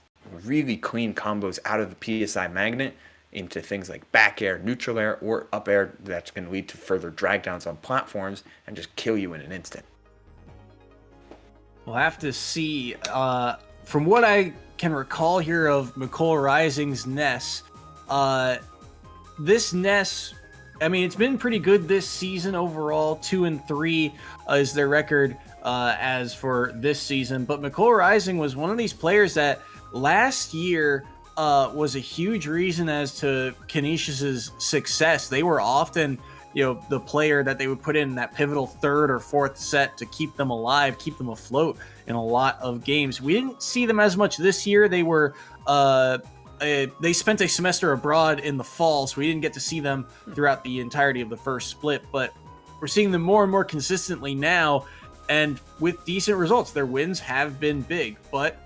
really clean combos out of the PSI magnet into things like back air, neutral air, or up air that's going to lead to further drag downs on platforms and just kill you in an instant. We'll have to see. From what I can recall here of McCole Rising's Ness, this Ness, I mean, it's been pretty good this season overall. 2-3 is their record as for this season. But McCole Rising was one of these players that last year was a huge reason as to Canisius's success. They were often the player that they would put in that pivotal third or fourth set to keep them alive, keep them afloat in a lot of games. We didn't see them as much this year. They were they spent a semester abroad in the fall, so we didn't get to see them throughout the entirety of the first split, but we're seeing them more and more consistently now, and with decent results. Their wins have been big, but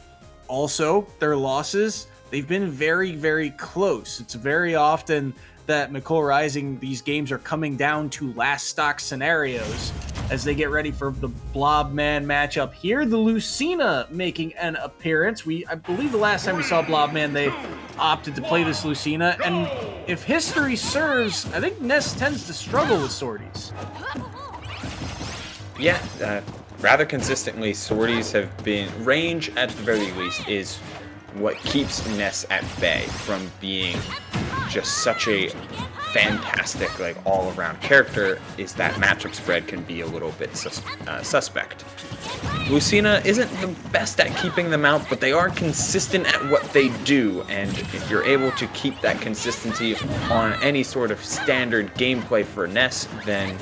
also their losses, they've been very, very close. It's very often that McCole Rising, these games are coming down to last stock scenarios as they get ready for the Blobman matchup here. The Lucina making an appearance. I believe the last time we saw Blobman, they opted to play this Lucina, and if history serves, I think Ness tends to struggle with sorties. Yeah, rather consistently, sorties have been, range at the very least, is what keeps Ness at bay from being just such a fantastic, like, all-around character, is that matchup spread can be a little bit suspect. Lucina isn't the best at keeping them out, but they are consistent at what they do, and if you're able to keep that consistency on any sort of standard gameplay for Ness, then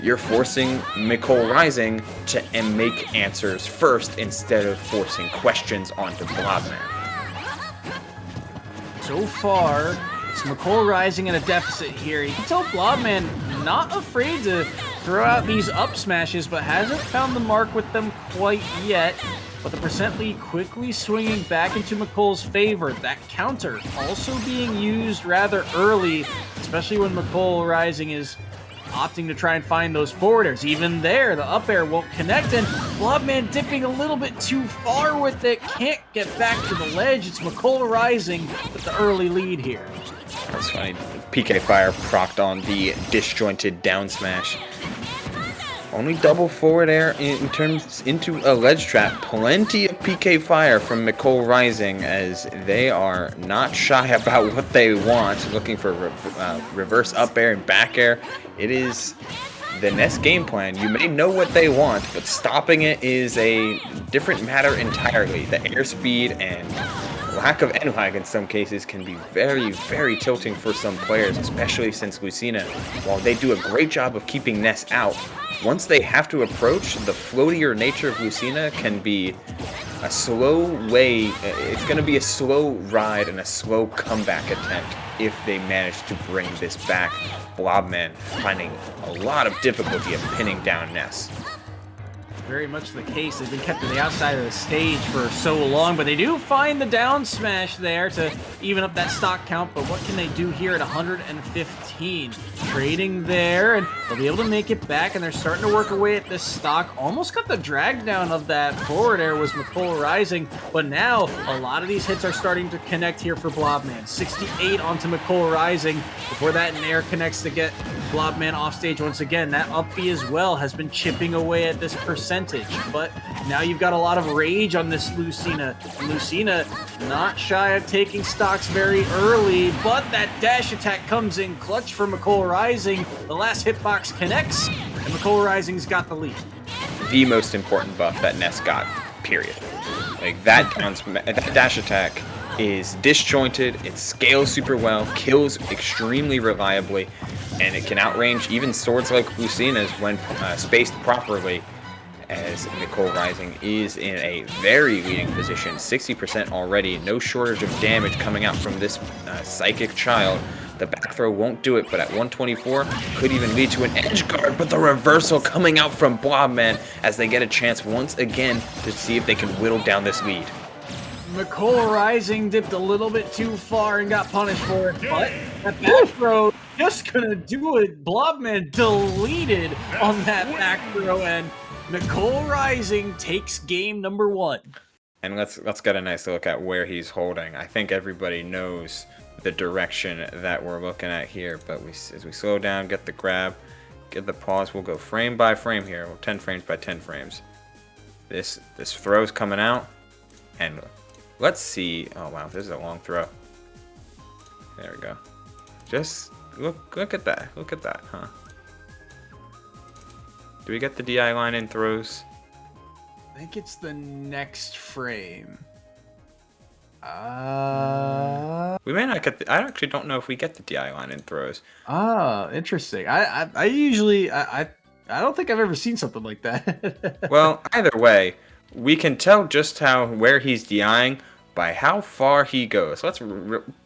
you're forcing McCole Rising to make answers first instead of forcing questions onto Blobman. So far, it's McCole Rising in a deficit here. You can tell Blobman not afraid to throw out these up smashes, but hasn't found the mark with them quite yet. But the percent lead quickly swinging back into McCole's favor. That counter also being used rather early, especially when McCole Rising is opting to try and find those forward airs. Even there, the up air won't connect, and Blobman dipping a little bit too far with it. Can't get back to the ledge. It's McCole Rising with the early lead here. That's funny. PK Fire procced on the disjointed down smash. Only double forward air into a ledge trap. Plenty of PK Fire from McCole Rising, as they are not shy about what they want, looking for reverse up air and back air. It is the Ness game plan. You may know what they want, but stopping it is a different matter entirely. The airspeed and lack of N-Lag in some cases can be very, very tilting for some players, especially since Lucina, while they do a great job of keeping Ness out, once they have to approach, the floatier nature of Lucina can be a slow way. It's going to be a slow ride and a slow comeback attempt if they manage to bring this back. Blobman finding a lot of difficulty of pinning down Ness. Very much the case. They've been kept to the outside of the stage for so long, but they do find the down smash there to even up that stock count. But what can they do here at 115? Trading there, and they'll be able to make it back, and they're starting to work away at this stock. Almost got the drag down of that forward air was McCole Rising, but now a lot of these hits are starting to connect here for Blobman. 68 onto McCole Rising. Before that, an air connects to get Blobman off stage once again. That up B as well has been chipping away at this percentage, but now you've got a lot of rage on this Lucina. Lucina not shy of taking stocks very early, but that dash attack comes in clutch for McCole Rising. The last hitbox connects, and McCole Rising's got the lead. The most important buff that Ness got, period. Like, that dash attack is disjointed, it scales super well, kills extremely reliably, and it can outrange even swords like Lucina's when spaced properly, as McCole Rising is in a very leading position, 60% already, no shortage of damage coming out from this psychic child. The back throw won't do it, but at 124 could even lead to an edge guard, but the reversal coming out from Blobman as they get a chance once again to see if they can whittle down this lead. McCole Rising dipped a little bit too far and got punished for it, but that back throw just gonna do it. Blobman deleted on that back throw, and McCole Rising takes game number 1. And let's get a nice look at where he's holding. I think everybody knows the direction that we're looking at here, but as we slow down, get the grab, get the pause, we'll go frame by frame here. Well, 10 frames by 10 frames. This throw's coming out, and let's see. Oh wow, this is a long throw. There we go. Just look at that. Look at that, huh? Do we get the DI line in throws? I think it's the next frame. We may not get I actually don't know if we get the DI line in throws. Interesting. I usually I don't think I've ever seen something like that. Well, either way, we can tell just where he's DIing by how far he goes. Let's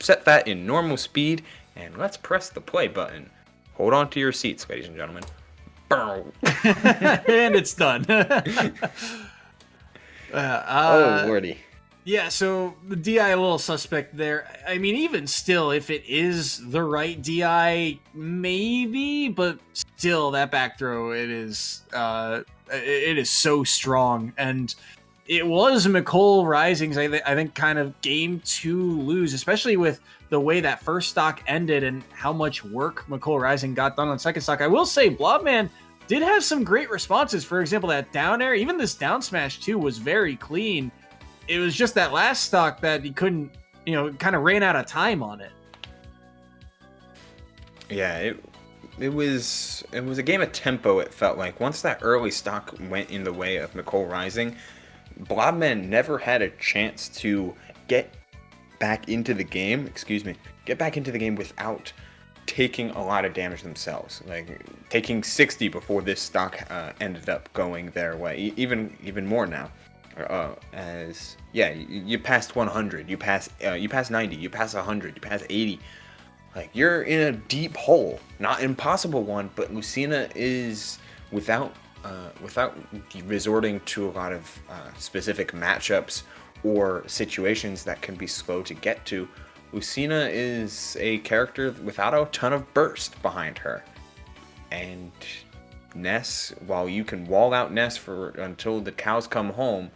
set that in normal speed, and let's press the play button. Hold on to your seats, ladies and gentlemen. And it's done. Oh, lordy. Yeah, so the DI a little suspect there. I mean, even still, if it is the right DI, maybe, but still, that back throw, it is so strong. And it was McCole Rising's, I think, kind of game to lose, especially with the way that first stock ended and how much work McCole Rising got done on second stock. I will say, Blobman did have some great responses. For example, that down air, even this down smash too, was very clean. It was just that last stock that he couldn't, kind of ran out of time on it. Yeah, it was a game of tempo, it felt like. Once that early stock went in the way of McCole Rising, Blobman never had a chance to get back into the game, without taking a lot of damage themselves. Like taking 60 before this stock ended up going their way. Even more now. You passed 100, you pass 90, you pass 100, you pass 80. Like, you're in a deep hole, not impossible one, but Lucina is without resorting to a lot of specific matchups or situations that can be slow to get to. Lucina is a character without a ton of burst behind her, and Ness, while you can wall out Ness until the cows come home,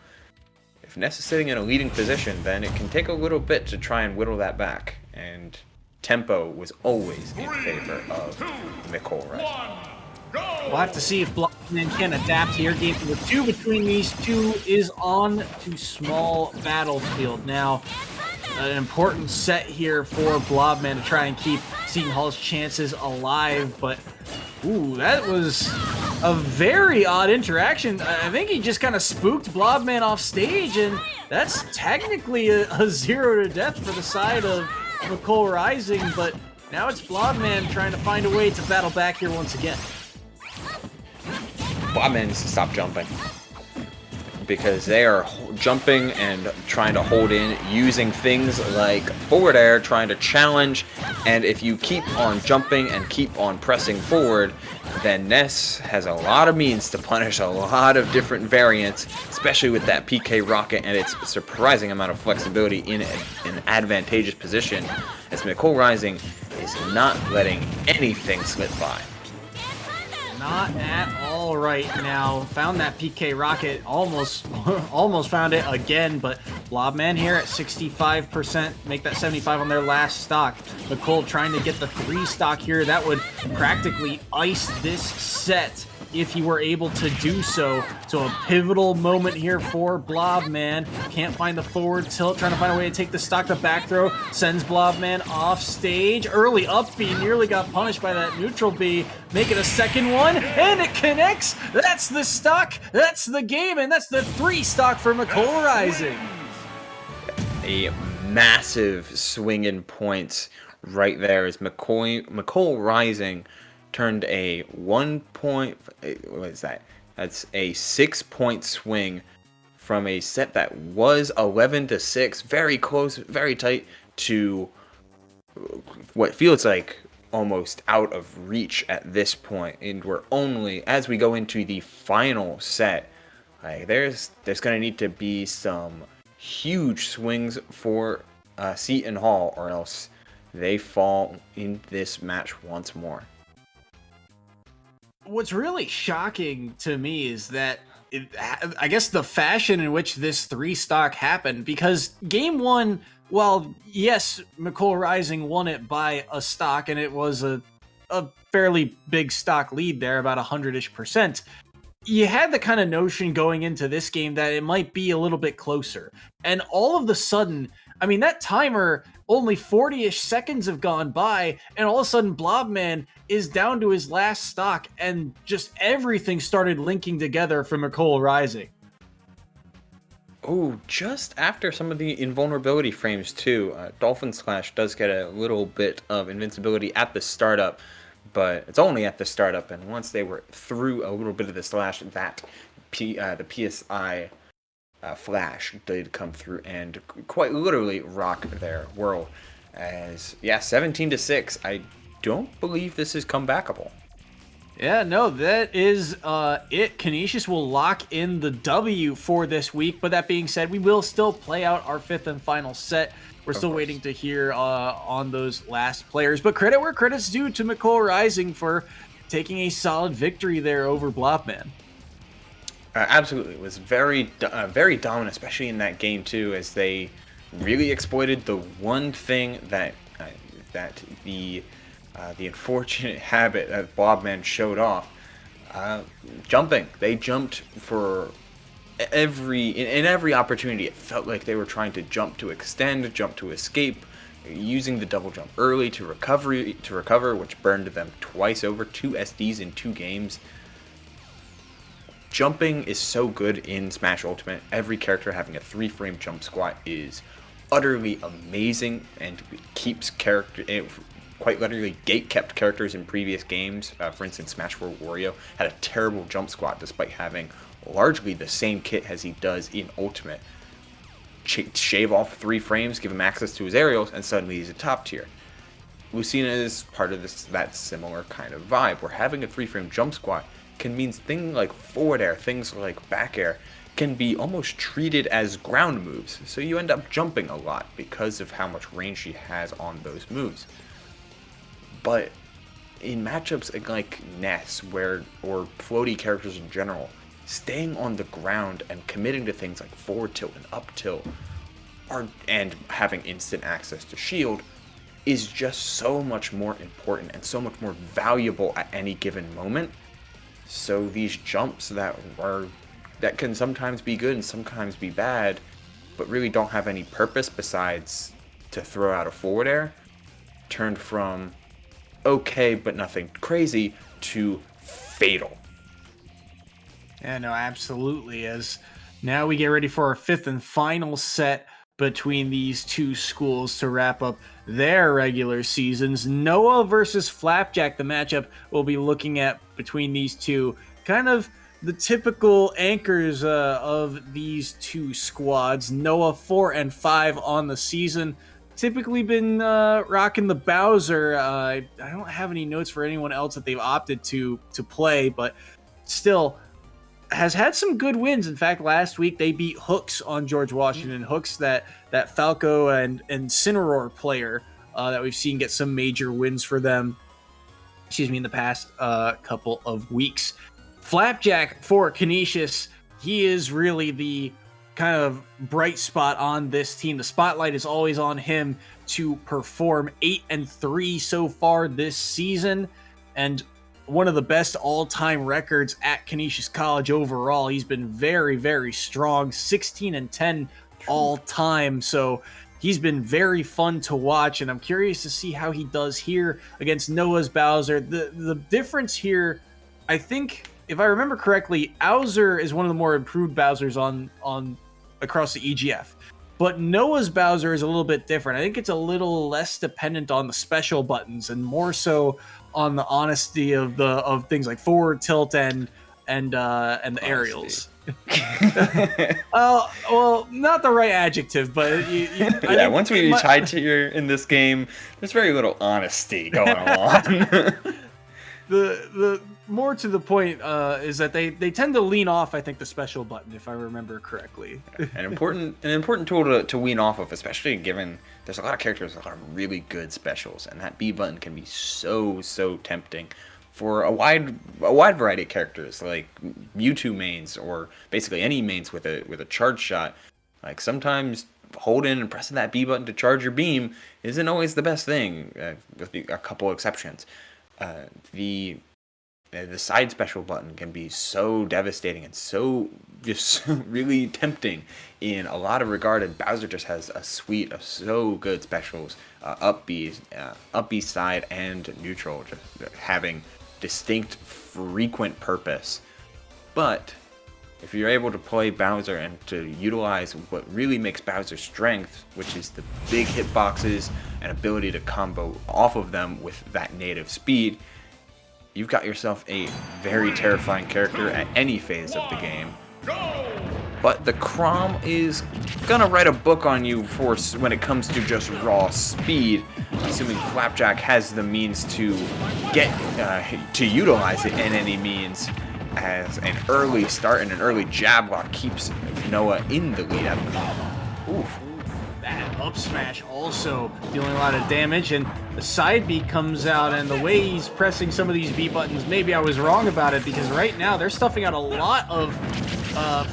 if Ness is sitting in a leading position, then it can take a little bit to try and whittle that back. And tempo was always in favor of McCole Rising. We'll have to see if Blobman can adapt here. Game number 2 between these two is on to small battlefield. Now, an important set here for Blobman to try and keep Seton Hall's chances alive, but ooh, that was a very odd interaction. I think he just kind of spooked Blobman off stage, and that's technically a 0 to death for the side of McCole Rising, but now it's Blobman trying to find a way to battle back here once again. Blobman needs to stop jumping, because they are jumping and trying to hold in, using things like forward air, trying to challenge, and if you keep on jumping and keep on pressing forward, then Ness has a lot of means to punish a lot of different variants, especially with that PK rocket and its surprising amount of flexibility in an advantageous position, as McCole Rising is not letting anything slip by. Not at all right now. Found that PK rocket, almost found it again, but Blobman here at 65%, make that 75 on their last stock. McCole trying to get the 3 stock here. That would practically ice this set if he were able to do so. So a pivotal moment here for Blobman. Can't find the forward tilt, trying to find a way to take the stock. The back throw sends Blobman off stage. Early up B, nearly got punished by that neutral B. Make it a second one, and it connects. That's the stock, that's the game, and that's the 3 stock for McCole Rising. A massive swing in points right there as McCole Rising turned a 1 point, what is that? That's a 6-point swing from a set that was 11-6, very close, very tight, to what feels like almost out of reach at this point. And we're only, as we go into the final set, like there's going to need to be some huge swings for Seton Hall, or else they fall in this match once more. What's really shocking to me is that I guess the fashion in which this 3 stock happened, because game 1, well, yes, McCole Rising won it by a stock, and it was a fairly big stock lead there, about 100-ish%. You had the kind of notion going into this game that it might be a little bit closer. And all of the sudden, I mean, that timer, only 40-ish seconds have gone by, and all of a sudden Blobman is down to his last stock, and just everything started linking together for McCole Rising. Oh, just after some of the invulnerability frames too. Dolphin Slash does get a little bit of invincibility at the startup, but it's only at the startup. And once they were through a little bit of the slash, the PSI flash did come through and quite literally rock their world. As 17-6. I don't believe this is comebackable. Yeah, no, that is it. Canisius will lock in the W for this week. But that being said, we will still play out our fifth and final set. We're still waiting to hear on those last players. But credit where credit's due to McCall Rising for taking a solid victory there over Blobman. Absolutely, it was very dominant, especially in that game too, as they really exploited the one thing that the unfortunate habit that Blobman showed off, jumping. They jumped for in every opportunity. It felt like they were trying to jump to extend, jump to escape, using the double jump early to recover, which burned them twice over, 2 SDs in 2 games. Jumping is so good in Smash Ultimate. Every character having a 3-frame jump squat is utterly amazing and keeps quite literally gate-kept characters in previous games. For instance, Smash 4 Wario had a terrible jump squat despite having largely the same kit as he does in Ultimate. Shave off 3 frames, give him access to his aerials, and suddenly he's a top tier. Lucina is part of that similar kind of vibe, where having a 3-frame jump squat can mean things like forward air, things like back air, can be almost treated as ground moves, so you end up jumping a lot because of how much range she has on those moves. But in matchups like Ness, or floaty characters in general, staying on the ground and committing to things like forward tilt and up tilt, and having instant access to shield, is just so much more important and so much more valuable at any given moment. So these jumps that can sometimes be good and sometimes be bad, but really don't have any purpose besides to throw out a forward air, turned from okay but nothing crazy to fatal. Yeah, no, absolutely. As now we get ready for our fifth and final set between these two schools to wrap up their regular seasons. Noah versus Flapjack, the matchup we'll be looking at between these two. Kind of the typical anchors of these two squads. Noah 4-5 on the season. Typically been rocking the Bowser. I don't have any notes for anyone else that they've opted to play, but still has had some good wins. In fact, last week they beat Hooks on George Washington. Hooks, that Falco and Cineroar player that we've seen get some major wins for them, in the past couple of weeks. Flapjack for Canisius, he is really the kind of bright spot on this team. The spotlight is always on him to perform. 8-3 so far this season, and one of the best all-time records at Canisius College overall. He's been very, very strong. 16-10 all-time. So he's been very fun to watch, and I'm curious to see how he does here against Noah's Bowser. The difference here, I think, if I remember correctly, Bowser is one of the more improved Bowsers on across the EGF. But Noah's Bowser is a little bit different. I think it's a little less dependent on the special buttons and more so on the honesty of things like forward tilt and the aerials. Well, not the right adjective, but once we reach high tier in this game, there's very little honesty going on. The more to the point is that they tend to lean off, I think, the special button, if I remember correctly. An important tool to wean off of, especially given there's a lot of characters with a lot of really good specials, and that B button can be so tempting for a wide variety of characters, like Mewtwo mains, or basically any mains with a charge shot. Like, sometimes holding and pressing that B button to charge your beam isn't always the best thing, with a couple exceptions. The side special button can be so devastating and so just really tempting in a lot of regard, and Bowser just has a suite of so good specials, up B side and neutral, just having distinct frequent purpose. But If you're able to play Bowser and to utilize what really makes Bowser's strength, which is the big hitboxes and ability to combo off of them with that native speed, you've got yourself a very terrifying character at any phase of the game. But the Chrom is gonna write a book on you for when it comes to just raw speed, assuming Flapjack has the means to get to utilize it in any means, as an early start and an early jab lock keeps Noah in the lead at the moment. Oof. That up smash also dealing a lot of damage, and the side B comes out, and the way he's pressing some of these B buttons, maybe I was wrong about it, because right now they're stuffing out a lot of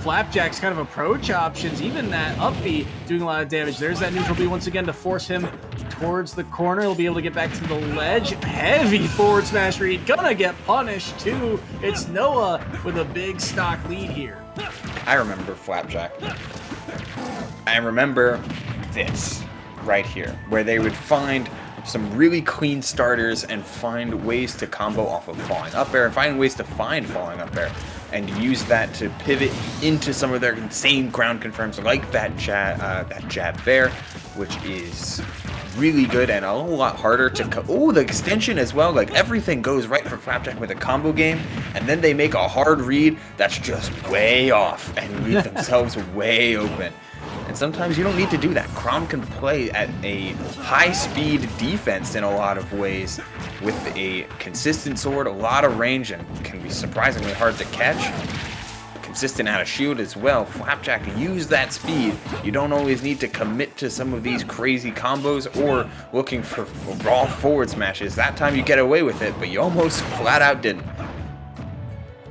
Flapjack's kind of approach options. Even that up B doing a lot of damage. There's that neutral B once again to force him towards the corner. He'll be able to get back to the ledge. Heavy forward smash read. Gonna get punished too. It's Noah with a big stock lead here. I remember Flapjack. I remember this right here, where they would find some really clean starters and find ways to combo off of falling up air, and find ways to find falling up air, and use that to pivot into some of their insane ground confirms, like that jab there, which is really good and a lot harder to the extension as well. Like, everything goes right for Flapjack with a combo game, and then they make a hard read that's just way off and leave themselves way open. And sometimes you don't need to do that. Chrom can play at a high-speed defense in a lot of ways with a consistent sword, a lot of range, and can be surprisingly hard to catch. Consistent out of shield as well. Flapjack, use that speed. You don't always need to commit to some of these crazy combos or looking for raw forward smashes. That time you get away with it, but you almost flat out didn't.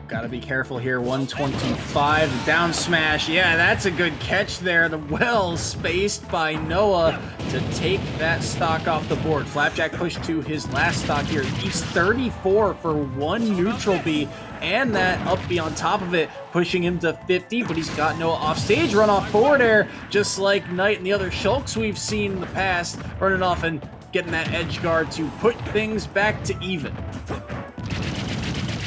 Gotta be careful here. 125 down smash. Yeah, that's a good catch there. The well spaced by Noah to take that stock off the board. Flapjack pushed to his last stock here. He's 34 for one neutral B and that up B on top of it, pushing him to 50, but he's got Noah off stage, run off forward air, just like Knight and the other Shulks we've seen in the past, running off and getting that edge guard to put things back to even.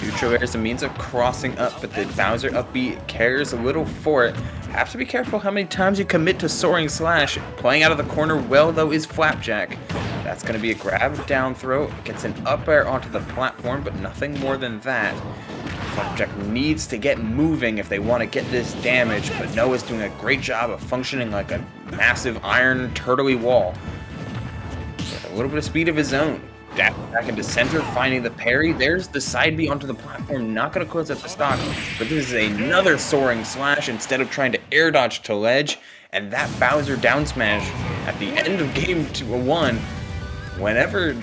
Neutral air is a means of crossing up, but the Bowser up B cares a little for it. Have to be careful how many times you commit to soaring slash. Playing out of the corner well, though, is Flapjack. That's going to be a grab, down throw, gets an up air onto the platform, but nothing more than that. Flapjack needs to get moving if they want to get this damage, but Noah's doing a great job of functioning like a massive iron turtley wall with a little bit of speed of his own. Back into center, finding the parry. There's the side B onto the platform, not going to close up the stock, but this is another soaring slash instead of trying to air dodge to ledge, and that Bowser down smash at the end of game 1, whenever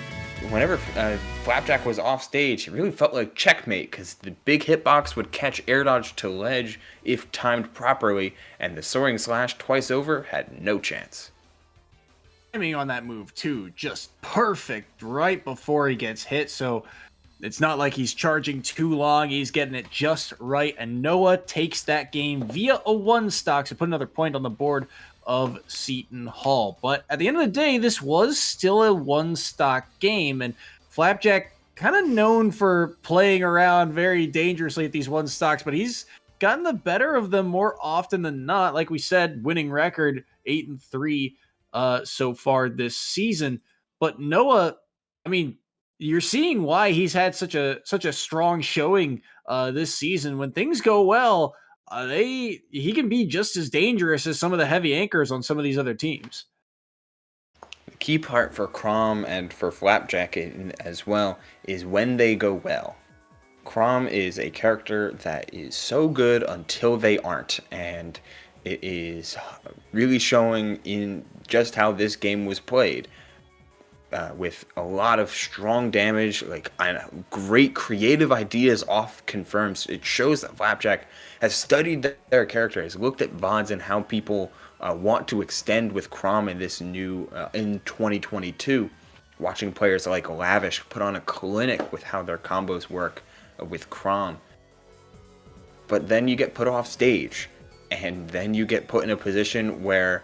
Flapjack was off stage, it really felt like checkmate, because the big hitbox would catch air dodge to ledge if timed properly, and the soaring slash twice over had no chance. Timing on that move too, just perfect right before he gets hit, so it's not like he's charging too long, he's getting it just right, and Noah takes that game via a 1 stock to put another point on the board of Seton Hall. But at the end of the day, this was still a 1 stock game, and Flapjack kind of known for playing around very dangerously at these 1 stocks, but he's gotten the better of them more often than not. Like we said, winning record 8-3 so far this season. But Noah, I mean, you're seeing why he's had such a strong showing this season. When things go well, he can be just as dangerous as some of the heavy anchors on some of these other teams. The key part for Chrom and for Flapjack as well is when they go well. Chrom is a character that is so good until they aren't, and it is really showing in just how this game was played. With a lot of strong damage, like great creative ideas off confirms. It shows that Flapjack has studied their character, has looked at VODs and how people want to extend with Chrom in this new, in 2022. Watching players like Lavish put on a clinic with how their combos work with Chrom. But then you get put off stage, and then you get put in a position where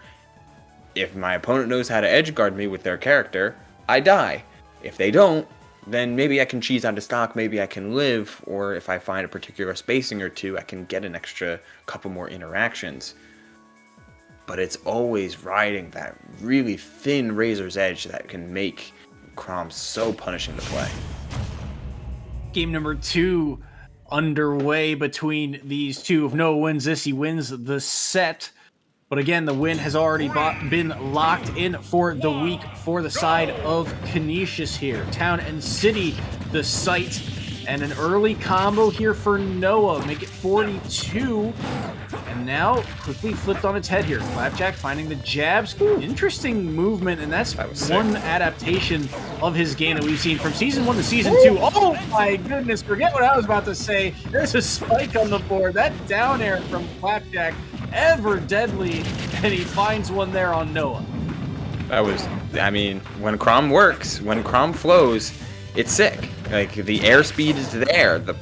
if my opponent knows how to edge guard me with their character, I die. If they don't, then maybe I can cheese out of stock, maybe I can live, or if I find a particular spacing or two, I can get an extra couple more interactions. But it's always riding that really thin razor's edge that can make Chrom so punishing to play. Game number 2 underway between these two. If Noah wins this, he wins the set. But again, the win has already been locked in for the week for the side of Canisius here. Town and City, the site. And an early combo here for Noah. Make it 42. And now quickly flipped on its head here. Flapjack finding the jabs. Interesting movement, and that's one adaptation of his game that we've seen from Season 1 to Season 2. Oh my goodness, forget what I was about to say. There's a spike on the board. That down air from Flapjack, ever deadly, and he finds one there on Noah. That was, I mean, when Chrom works, when Chrom flows, it's sick. Like, the airspeed is there, the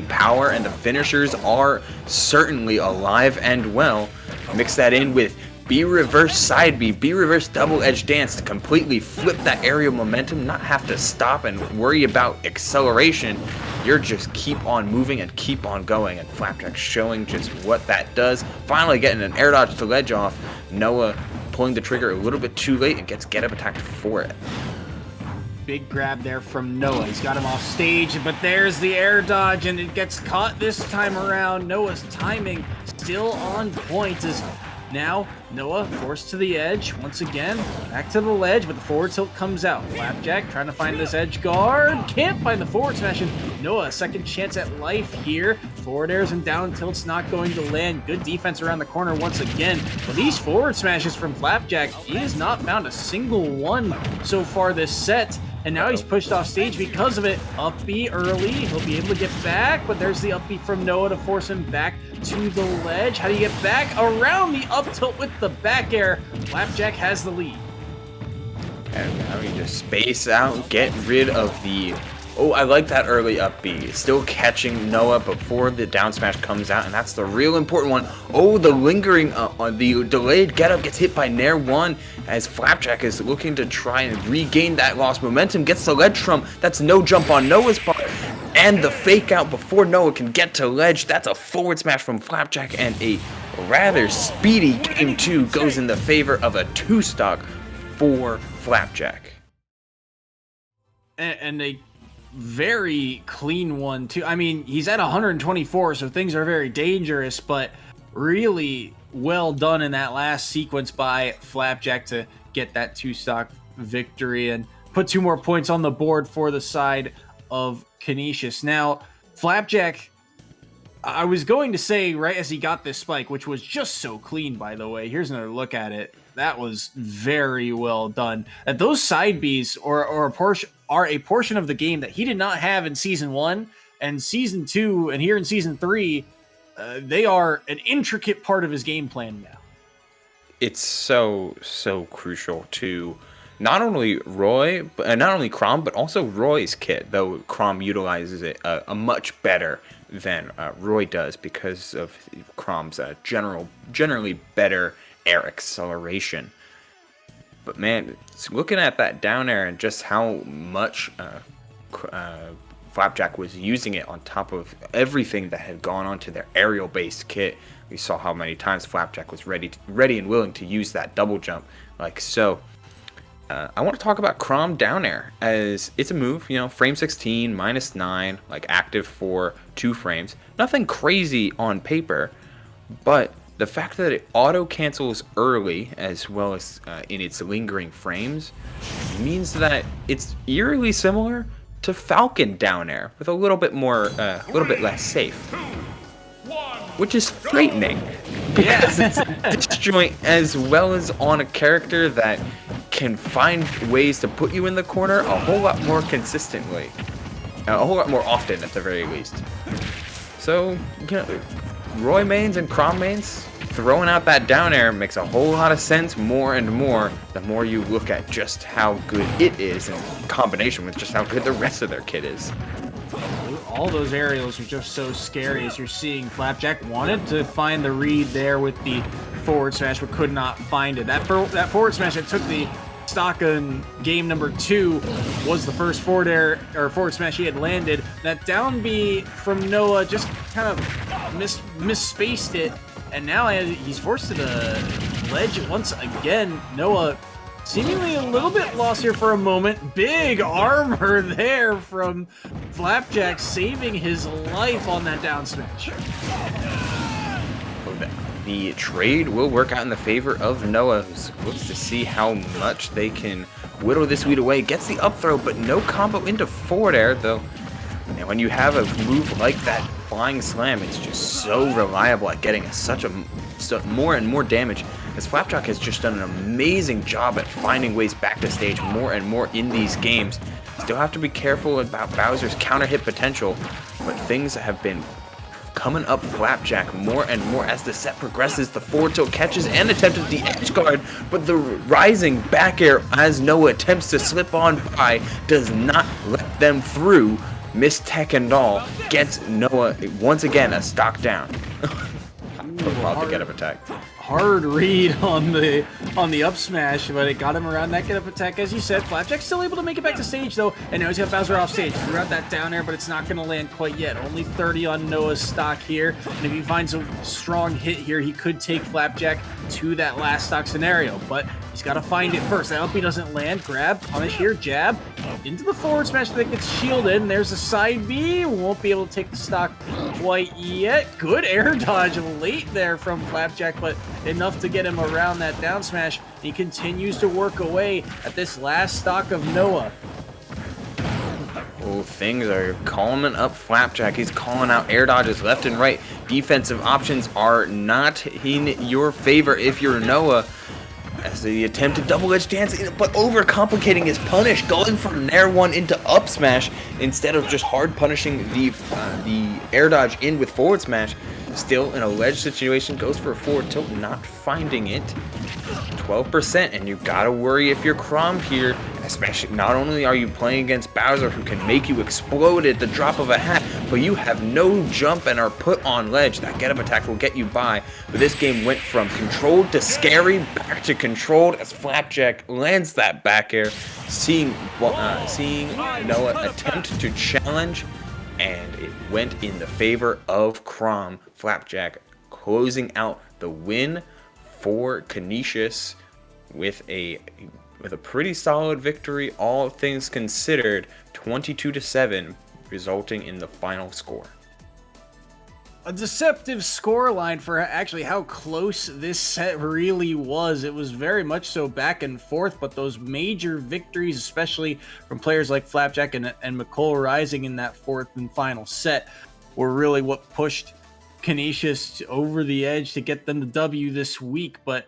power and the finishers are certainly alive and well. Mix that in with B reverse side B, B reverse double edge dance to completely flip that aerial momentum, not have to stop and worry about acceleration. You're just keep on moving and keep on going, and Flapjack showing just what that does. Finally getting an air dodge to ledge off. Noah pulling the trigger a little bit too late and gets get up attacked for it. Big grab there from Noah. He's got him off stage, but there's the air dodge, and it gets caught this time around. Noah's timing still on point as now Noah forced to the edge. Once again, back to the ledge, but the forward tilt comes out. Flapjack trying to find this edge guard. Can't find the forward smash, and Noah, second chance at life here. Forward airs and down tilts not going to land. Good defense around the corner once again. But these forward smashes from Flapjack, he has not found a single one so far this set. And now he's pushed off stage because of it. Up B early. He'll be able to get back, but there's the up B from Noah to force him back to the ledge. How do you get back? Around the up tilt with the back air. Flapjack has the lead. And now you just space out, get rid of the... Oh, I like that early up B. Still catching Noah before the down smash comes out, and that's the real important one. Oh, the lingering, the delayed getup gets hit by Nair 1 as Flapjack is looking to try and regain that lost momentum. Gets the ledge from, that's no jump on Noah's part. And the fake out before Noah can get to ledge. That's a forward smash from Flapjack, and a rather speedy game 2 goes in the favor of a 2-stock for Flapjack. And a very clean one too. I mean, he's at 124, so things are very dangerous, but really well done in that last sequence by Flapjack to get that 2-stock victory and put 2 more points on the board for the side of Canisius. Now, Flapjack, I was going to say right as he got this spike, which was just so clean, by the way. Here's another look at it. That was very well done. Those side Bs are a portion of the game that he did not have in Season 1 and Season 2, and here in Season 3, they are an intricate part of his game plan now. It's so crucial to not only Roy, not only Chrom, but also Roy's kit, though Chrom utilizes it a much better than Roy does because of Chrom's generally better air acceleration. But man, looking at that down air and just how much Flapjack was using it on top of everything that had gone onto their aerial based kit, we saw how many times Flapjack was ready and willing to use that double jump like so. I want to talk about Chrom down air, as it's a move, you know, frame 16, -9, like active for 2 frames. Nothing crazy on paper, but the fact that it auto cancels early as well as in its lingering frames means that it's eerily similar to Falcon down air with a little bit less safe, which is frightening because it's disjoint as well as on a character that can find ways to put you in the corner a whole lot more consistently, a whole lot more often at the very least. So, you know, Roy mains and Chrom mains, throwing out that down air makes a whole lot of sense more and more the more you look at just how good it is in combination with just how good the rest of their kit is. All those aerials are just so scary as you're seeing Flapjack wanted to find the read there with the forward smash but could not find it. That forward smash that took the stock in game number 2 was the first forward air or forward smash he had landed. That down B from Noah just kind of misspaced it, and now he's forced to the ledge once again. Noah seemingly a little bit lost here for a moment. Big armor there from Flapjack, saving his life on that down smash. The trade will work out in the favor of Noah, who looks to see how much they can whittle this lead away. Gets the up throw, but no combo into forward air, though. And when you have a move like that flying slam, it's just so reliable at getting more and more damage, as Flapjack has just done an amazing job at finding ways back to stage more and more in these games. Still have to be careful about Bowser's counter hit potential, but things have been coming up Flapjack more and more as the set progresses. The forward tilt catches and attempted the edge guard, but the rising back air as Noah attempts to slip on by does not let them through. Miss Tech and all gets Noah once again a stock down. About the get up attack. Hard read on the up smash, but it got him around that get up attack. As you said, Flapjack's still able to make it back to stage though, and now he's got Bowser off stage. Threw out that down air, but it's not going to land quite yet. Only 30 on Noah's stock here, and if he finds a strong hit here, he could take Flapjack to that last stock scenario, but he's got to find it first. That LP doesn't land. Grab, punish here, jab into the forward smash that gets shielded, and there's a side B. Won't be able to take the stock quite yet. Good air dodge late there from Flapjack, but enough to get him around that down smash. He continues to work away at this last stock of Noah. Oh, things are calming up Flapjack. He's calling out air dodges left and right. Defensive options are not in your favor if you're Noah, as the attempted double edge dance, but overcomplicating his punish, going from Nair 1 into up smash instead of just hard punishing the air dodge in with forward smash. Still in a ledge situation, goes for a forward tilt, not finding it. 12%, and you gotta worry if you're Crom here, especially not only are you playing against Bowser, who can make you explode at the drop of a hat, but you have no jump and are put on ledge. That get up attack will get you by, but this game went from controlled to scary, back to controlled as Flapjack lands that back air, seeing Noah attempt to challenge, and it went in the favor of Crom. Flapjack closing out the win for Canisius with a pretty solid victory, all things considered, 22-7, resulting in the final score. A deceptive scoreline for actually how close this set really was. It was very much so back and forth, but those major victories, especially from players like Flapjack and McCole Rising in that fourth and final set, were really what pushed Canisius over the edge to get them the W this week. But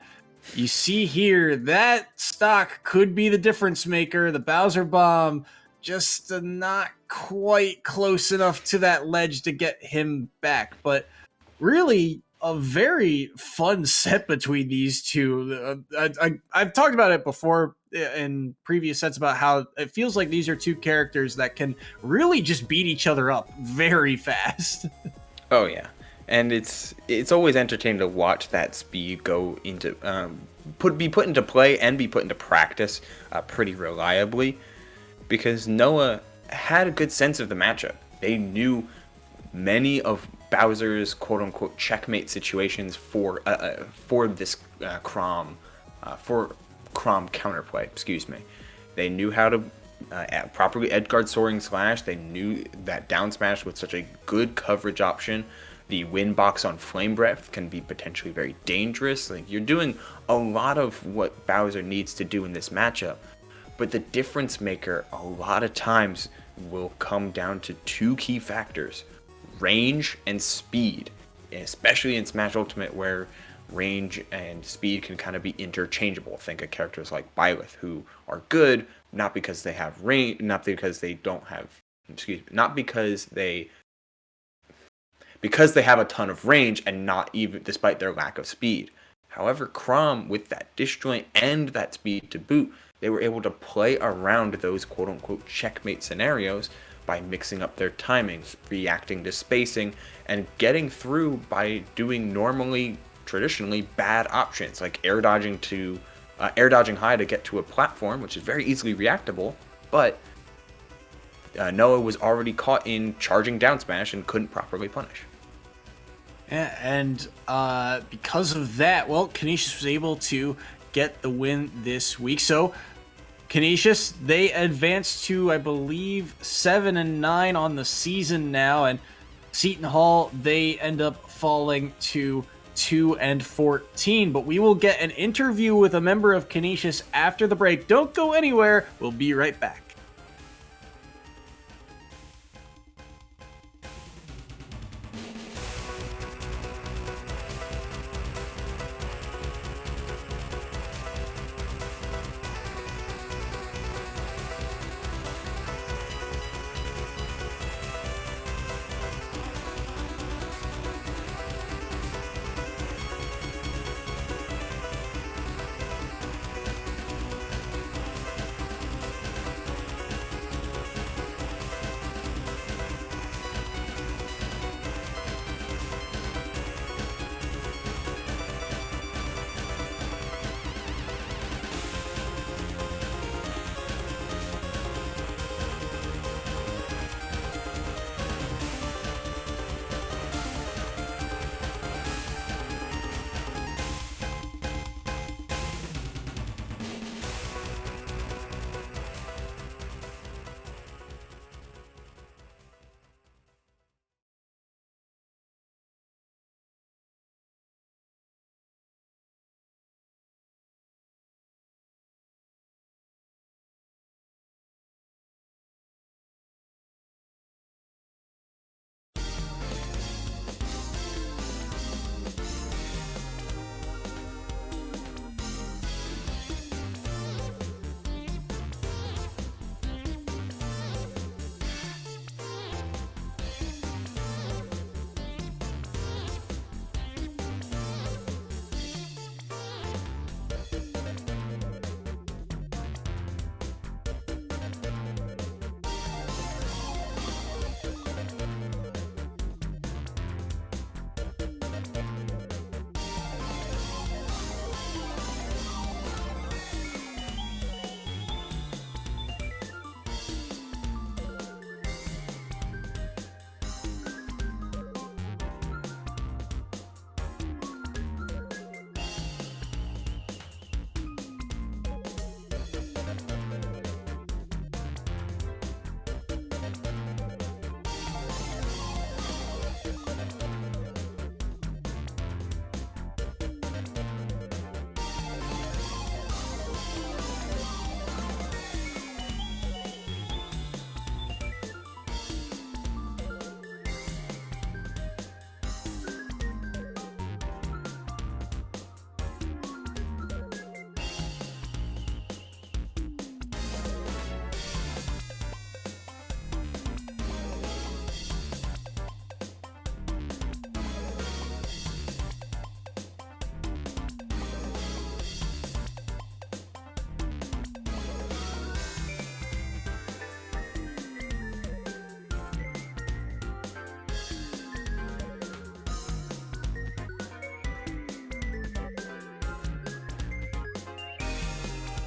you see here, that stock could be the difference maker. The Bowser Bomb just not quite close enough to that ledge to get him back. But really a very fun set between these two. I've talked about it before in previous sets about how it feels like these are two characters that can really just beat each other up very fast. Oh yeah. And it's always entertaining to watch that speed go into be put into play and be put into practice pretty reliably, because Noah had a good sense of the matchup. They knew many of Bowser's quote-unquote checkmate situations for this Crom counterplay. Excuse me. They knew how to properly edgeguard soaring slash. They knew that down smash was such a good coverage option. The win box on Flame Breath can be potentially very dangerous. Like, you're doing a lot of what Bowser needs to do in this matchup. But the difference maker a lot of times will come down to two key factors: range and speed, especially in Smash Ultimate, where range and speed can kind of be interchangeable. Think of characters like Byleth, who are good not because they have range, not because they have a ton of range, and not even despite their lack of speed. However, Crom, with that disjoint and that speed to boot, they were able to play around those quote-unquote checkmate scenarios by mixing up their timings, reacting to spacing, and getting through by doing traditionally bad options, like air dodging to air dodging high to get to a platform, which is very easily reactable, but Noah was already caught in charging down smash and couldn't properly punish. Yeah, and because of that, well, Canisius was able to get the win this week. So Canisius, they advanced to, I believe, 7-9 on the season now, and Seton Hall, they end up falling to 2-14. But we will get an interview with a member of Canisius after the break. Don't go anywhere. We'll be right back.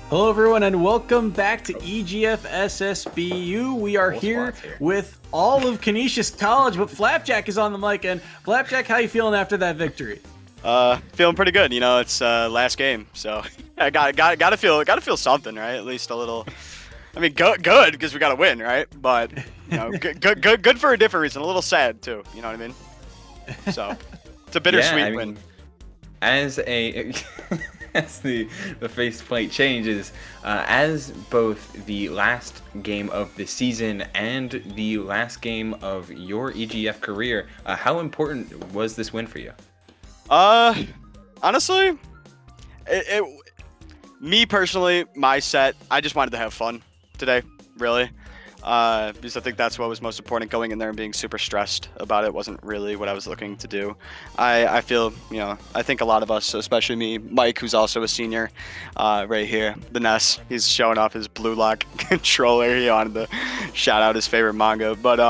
Hello, everyone, and welcome back to EGF SSBU. We are here with all of Canisius College, but Flapjack is on the mic. And Flapjack, how you feeling after that victory? Feeling pretty good. You know, it's last game, so I gotta feel something, right? At least a little. I mean, good because we gotta win, right? But you know, good for a different reason. A little sad too. You know what I mean? So it's a bittersweet win. As a as the faceplate changes, as both the last game of the season and the last game of your EGF career, how important was this win for you? Honestly, me personally, my set, I just wanted to have fun today, really. Because I think that's what was most important. Going in there and being super stressed about it wasn't really what I was looking to do. I feel, you know, I think a lot of us, especially me, Mike, who's also a senior, right here, the Ness, he's showing off his Blue Lock controller. He wanted to shout out his favorite manga. But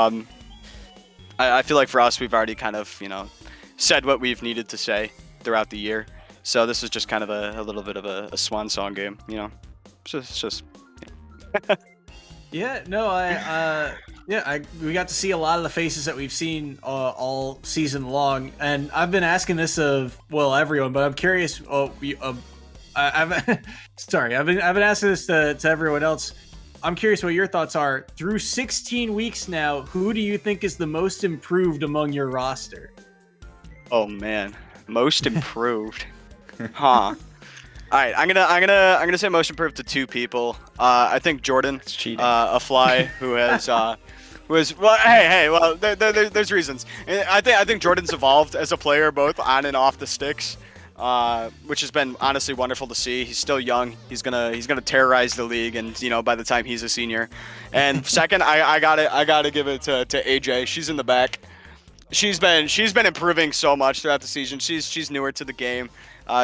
I feel like for us, we've already kind of, you know, said what we've needed to say throughout the year. So this is just kind of a little bit of a swan song game, you know. It's just Yeah, no, we got to see a lot of the faces that we've seen all season long, and I've been asking this of everyone, but I'm curious. I've sorry, I've been asking this to everyone else. I'm curious what your thoughts are. Through 16 weeks now, who do you think is the most improved among your roster? Oh man, most improved, huh? All right, I'm gonna say most improved to 2 people. I think Jordan, a fly who has there's reasons. I think Jordan's evolved as a player both on and off the sticks, which has been honestly wonderful to see. He's still young. He's gonna terrorize the league, and you know by the time he's a senior. And second, I gotta give it to AJ. She's in the back. She's been improving so much throughout the season. She's newer to the game.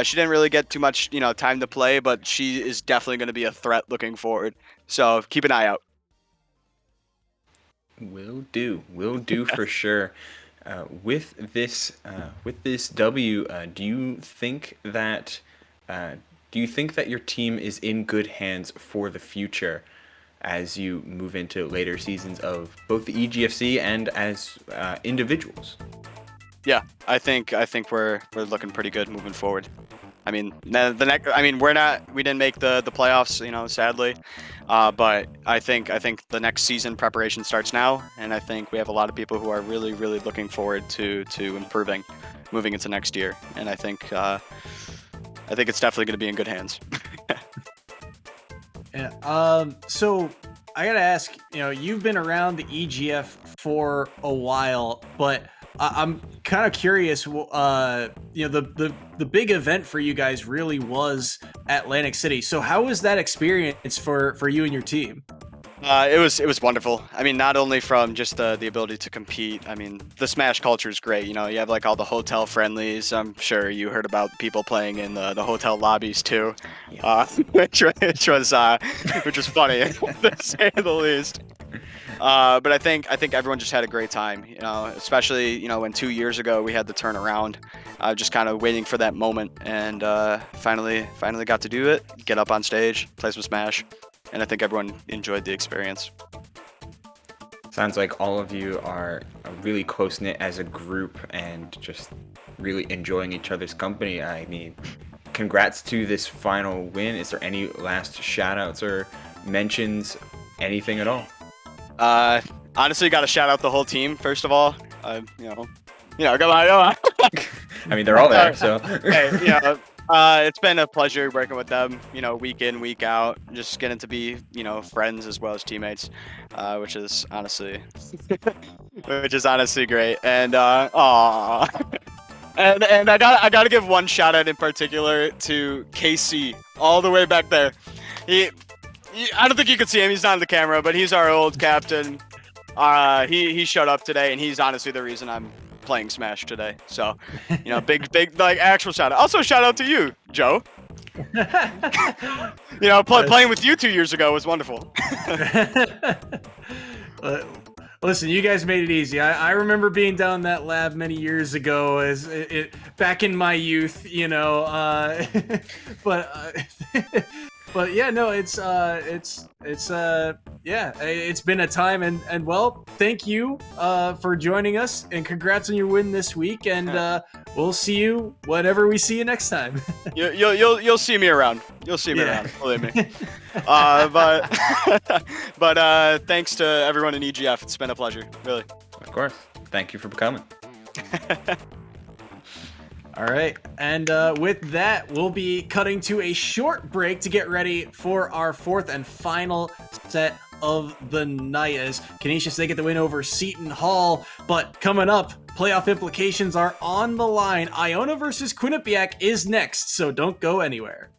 She didn't really get too much, time to play, but she is definitely going to be a threat looking forward. So keep an eye out. Will do for sure. With this W, do you think that your team is in good hands for the future as you move into later seasons of both the EGFC and as individuals? Yeah, I think we're looking pretty good moving forward. I mean, we didn't make the playoffs, sadly. But I think the next season preparation starts now, and I think we have a lot of people who are really, really looking forward to improving, moving into next year. And I think it's definitely going to be in good hands. Yeah. So I gotta ask, you've been around the EGF for a while, but I'm kind of curious. The big event for you guys really was Atlantic City. So how was that experience for you and your team? It was wonderful. I mean, not only from just the ability to compete. I mean, the Smash culture is great. You have like all the hotel friendlies. I'm sure you heard about people playing in the hotel lobbies too, which was funny to say the least. But I think everyone just had a great time, especially, when 2 years ago we had the turnaround, just kind of waiting for that moment, and finally got to do it, get up on stage, play some Smash, and I think everyone enjoyed the experience. Sounds like all of you are really close-knit as a group and just really enjoying each other's company. I mean, congrats to this final win. Is there any last shout-outs or mentions, anything at all? Honestly, got to shout out the whole team first of all. Come on. I mean, they're all there, so. Hey, it's been a pleasure working with them, week in, week out, just getting to be, friends as well as teammates, which is honestly great. And and I gotta give one shout out in particular to KC, all the way back there. I don't think you can see him. He's not on the camera, but he's our old captain. He showed up today, and he's honestly the reason I'm playing Smash today. So, big like actual shout out. Also, shout out to you, Joe. Playing with you 2 years ago was wonderful. Listen, you guys made it easy. I remember being down that lab many years ago, as back in my youth, But yeah, no, it's been a time, and thank you for joining us, and congrats on your win this week, and we'll see you whenever we see you next time. You'll see me around. You'll see me around, believe me. But thanks to everyone in EGF. It's been a pleasure, really. Of course. Thank you for coming. All right, and with that, we'll be cutting to a short break to get ready for our fourth and final set of the night, as Canisius, they get the win over Seton Hall. But coming up, playoff implications are on the line. Iona versus Quinnipiac is next, so don't go anywhere.